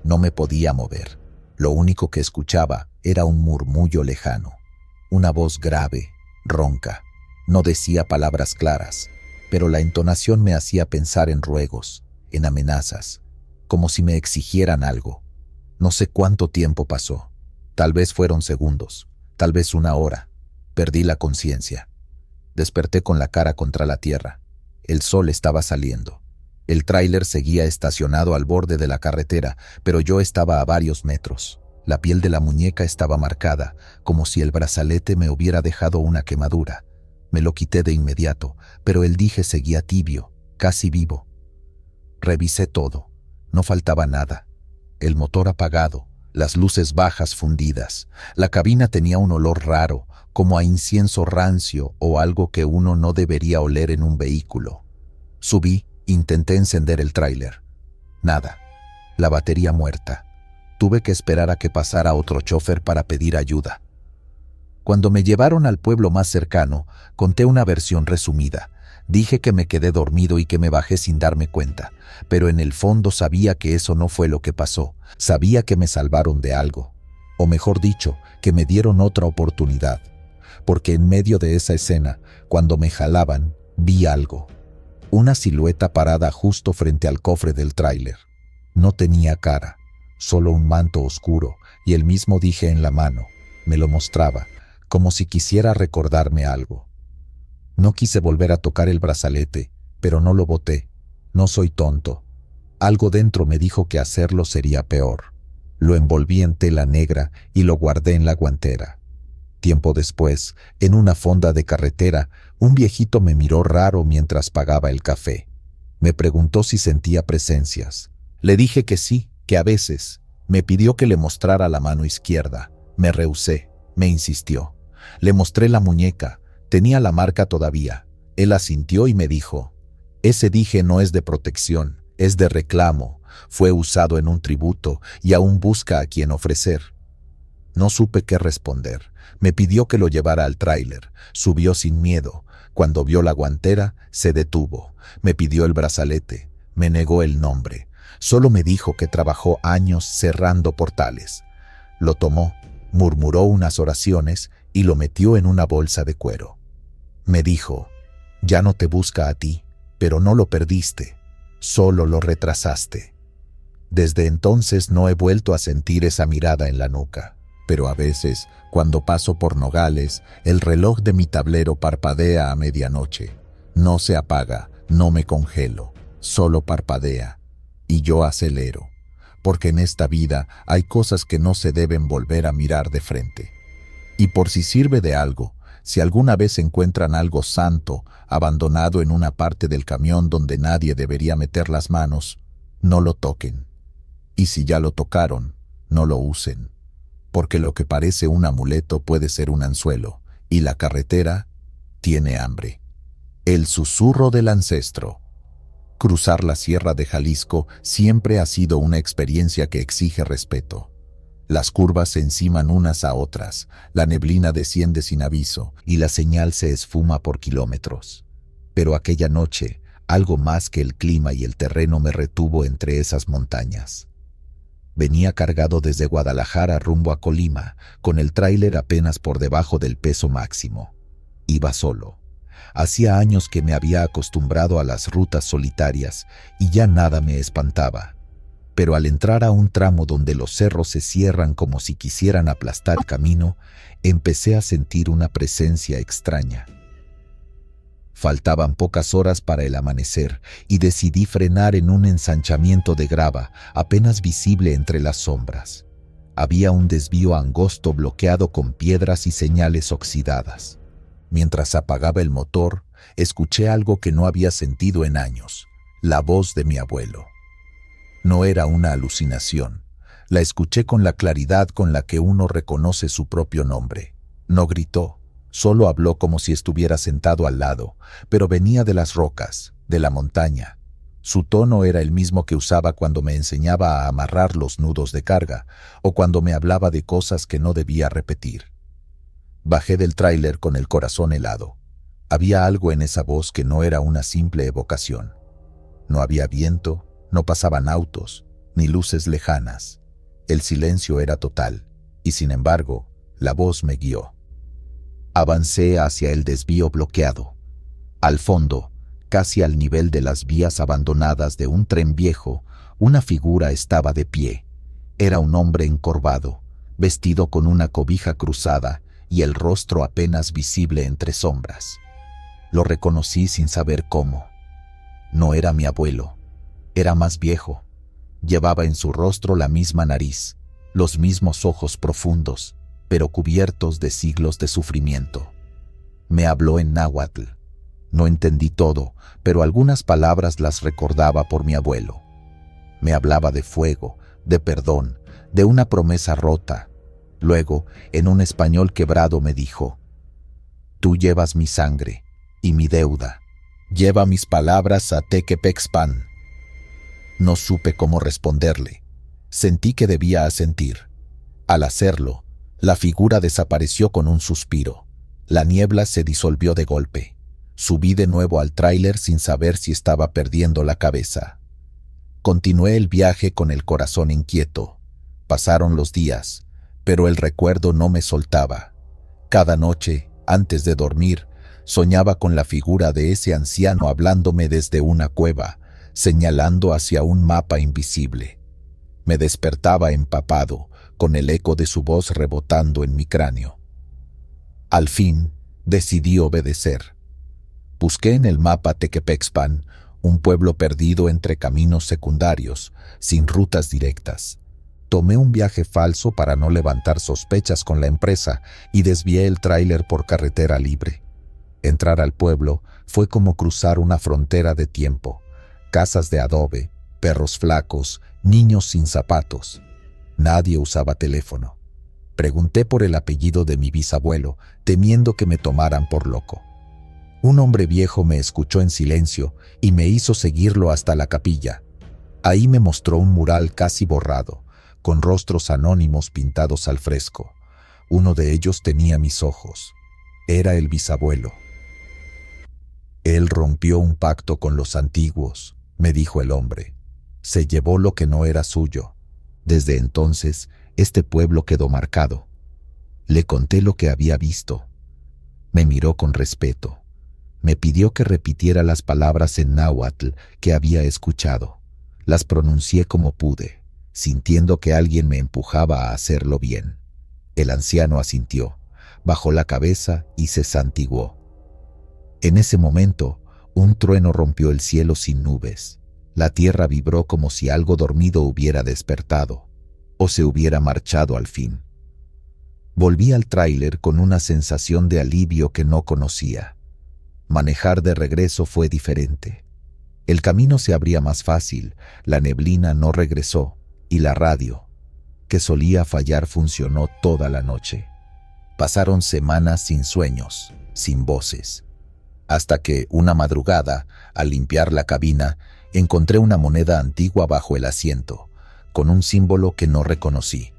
[SPEAKER 1] No me podía mover. Lo único que escuchaba era un murmullo lejano, una voz grave, ronca. No decía palabras claras, pero la entonación me hacía pensar en ruegos, en amenazas, como si me exigieran algo. No sé cuánto tiempo pasó. Tal vez fueron segundos, tal vez una hora. Perdí la conciencia. Desperté con la cara contra la tierra. El sol estaba saliendo. El tráiler seguía estacionado al borde de la carretera, pero yo estaba a varios metros. La piel de la muñeca estaba marcada, como si el brazalete me hubiera dejado una quemadura. Me lo quité de inmediato, pero el dije seguía tibio, casi vivo. Revisé todo. No faltaba nada. El motor apagado, las luces bajas fundidas. La cabina tenía un olor raro, como a incienso rancio o algo que uno no debería oler en un vehículo. Subí, intenté encender el tráiler. Nada. La batería muerta. Tuve que esperar a que pasara otro chofer para pedir ayuda. Cuando me llevaron al pueblo más cercano, conté una versión resumida. Dije que me quedé dormido y que me bajé sin darme cuenta, pero en el fondo sabía que eso no fue lo que pasó. Sabía que me salvaron de algo, o mejor dicho, que me dieron otra oportunidad, porque en medio de esa escena, cuando me jalaban, vi algo. Una silueta parada justo frente al cofre del tráiler. No tenía cara, solo un manto oscuro y el mismo dije en la mano. Me lo mostraba, como si quisiera recordarme algo. No quise volver a tocar el brazalete, pero no lo boté. No soy tonto. Algo dentro me dijo que hacerlo sería peor. Lo envolví en tela negra y lo guardé en la guantera. Tiempo después, en una fonda de carretera, un viejito me miró raro mientras pagaba el café. Me preguntó si sentía presencias. Le dije que sí, que a veces. Me pidió que le mostrara la mano izquierda. Me rehusé. Me insistió. Le mostré la muñeca. Tenía la marca todavía. Él asintió y me dijo: ese dije no es de protección, es de reclamo. Fue usado en un tributo y aún busca a quien ofrecer. No supe qué responder. Me pidió que lo llevara al tráiler. Subió sin miedo. Cuando vio la guantera, se detuvo. Me pidió el brazalete. Me negó el nombre. Solo me dijo que trabajó años cerrando portales. Lo tomó, murmuró unas oraciones y lo metió en una bolsa de cuero. Me dijo: ya no te busca a ti, pero no lo perdiste, solo lo retrasaste. Desde entonces no he vuelto a sentir esa mirada en la nuca, pero a veces, cuando paso por Nogales, el reloj de mi tablero parpadea a medianoche. No se apaga, no me congelo, solo parpadea, y yo acelero, porque en esta vida hay cosas que no se deben volver a mirar de frente. Y por si sirve de algo, si alguna vez encuentran algo santo abandonado en una parte del camión donde nadie debería meter las manos, no lo toquen. Y si ya lo tocaron, no lo usen, porque lo que parece un amuleto puede ser un anzuelo, y la carretera tiene hambre. El susurro del ancestro. Cruzar la Sierra de Jalisco siempre ha sido una experiencia que exige respeto. Las curvas se enciman unas a otras, la neblina desciende sin aviso y la señal se esfuma por kilómetros. Pero aquella noche, algo más que el clima y el terreno me retuvo entre esas montañas. Venía cargado desde Guadalajara rumbo a Colima, con el tráiler apenas por debajo del peso máximo. Iba solo. Hacía años que me había acostumbrado a las rutas solitarias y ya nada me espantaba. Pero al entrar a un tramo donde los cerros se cierran como si quisieran aplastar el camino, empecé a sentir una presencia extraña. Faltaban pocas horas para el amanecer y decidí frenar en un ensanchamiento de grava, apenas visible entre las sombras. Había un desvío angosto bloqueado con piedras y señales oxidadas. Mientras apagaba el motor, escuché algo que no había sentido en años: la voz de mi abuelo. No era una alucinación. La escuché con la claridad con la que uno reconoce su propio nombre. No gritó, solo habló como si estuviera sentado al lado, pero venía de las rocas, de la montaña. Su tono era el mismo que usaba cuando me enseñaba a amarrar los nudos de carga, o cuando me hablaba de cosas que no debía repetir. Bajé del tráiler con el corazón helado. Había algo en esa voz que no era una simple evocación. No había viento, no pasaban autos, ni luces lejanas. El silencio era total, y sin embargo, la voz me guió. Avancé hacia el desvío bloqueado. Al fondo, casi al nivel de las vías abandonadas de un tren viejo, una figura estaba de pie. Era un hombre encorvado, vestido con una cobija cruzada y el rostro apenas visible entre sombras. Lo reconocí sin saber cómo. No era mi abuelo. Era más viejo. Llevaba en su rostro la misma nariz, los mismos ojos profundos, pero cubiertos de siglos de sufrimiento. Me habló en náhuatl. No entendí todo, pero algunas palabras las recordaba por mi abuelo. Me hablaba de fuego, de perdón, de una promesa rota. Luego, en un español quebrado, me dijo: «Tú llevas mi sangre y mi deuda. Lleva mis palabras a Tequepexpan». No supe cómo responderle. Sentí que debía asentir. Al hacerlo, la figura desapareció con un suspiro. La niebla se disolvió de golpe. Subí de nuevo al tráiler sin saber si estaba perdiendo la cabeza. Continué el viaje con el corazón inquieto. Pasaron los días, pero el recuerdo no me soltaba. Cada noche, antes de dormir, soñaba con la figura de ese anciano hablándome desde una cueva, señalando hacia un mapa invisible. Me despertaba empapado, con el eco de su voz rebotando en mi cráneo. Al fin, decidí obedecer. Busqué en el mapa Tequepexpan, un pueblo perdido entre caminos secundarios, sin rutas directas. Tomé un viaje falso para no levantar sospechas con la empresa y desvié el tráiler por carretera libre. Entrar al pueblo fue como cruzar una frontera de tiempo. Casas de adobe, perros flacos, niños sin zapatos. Nadie usaba teléfono. Pregunté por el apellido de mi bisabuelo, temiendo que me tomaran por loco. Un hombre viejo me escuchó en silencio y me hizo seguirlo hasta la capilla. Ahí me mostró un mural casi borrado, con rostros anónimos pintados al fresco. Uno de ellos tenía mis ojos. Era el bisabuelo. «Él rompió un pacto con los antiguos», me dijo el hombre. «Se llevó lo que no era suyo. Desde entonces, este pueblo quedó marcado». Le conté lo que había visto. Me miró con respeto. Me pidió que repitiera las palabras en náhuatl que había escuchado. Las pronuncié como pude, sintiendo que alguien me empujaba a hacerlo bien. El anciano asintió, bajó la cabeza y se santiguó. En ese momento, un trueno rompió el cielo sin nubes. La tierra vibró como si algo dormido hubiera despertado, o se hubiera marchado al fin. Volví al tráiler con una sensación de alivio que no conocía. Manejar de regreso fue diferente. El camino se abría más fácil, la neblina no regresó, y la radio, que solía fallar, funcionó toda la noche. Pasaron semanas sin sueños, sin voces. Hasta que, una madrugada, al limpiar la cabina, encontré una moneda antigua bajo el asiento, con un símbolo que no reconocí.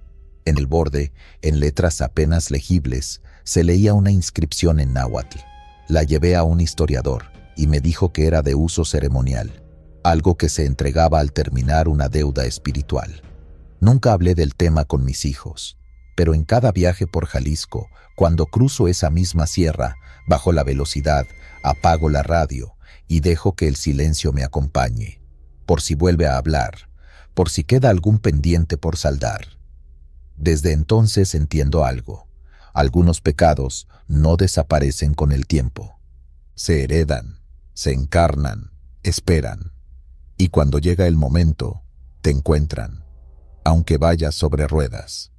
[SPEAKER 1] En el borde, en letras apenas legibles, se leía una inscripción en náhuatl. La llevé a un historiador y me dijo que era de uso ceremonial, algo que se entregaba al terminar una deuda espiritual. Nunca hablé del tema con mis hijos, pero en cada viaje por Jalisco, cuando cruzo esa misma sierra, bajo la velocidad, apago la radio y dejo que el silencio me acompañe, por si vuelve a hablar, por si queda algún pendiente por saldar. Desde entonces entiendo algo. Algunos pecados no desaparecen con el tiempo. Se heredan, se encarnan, esperan. Y cuando llega el momento, te encuentran, aunque vayas sobre ruedas.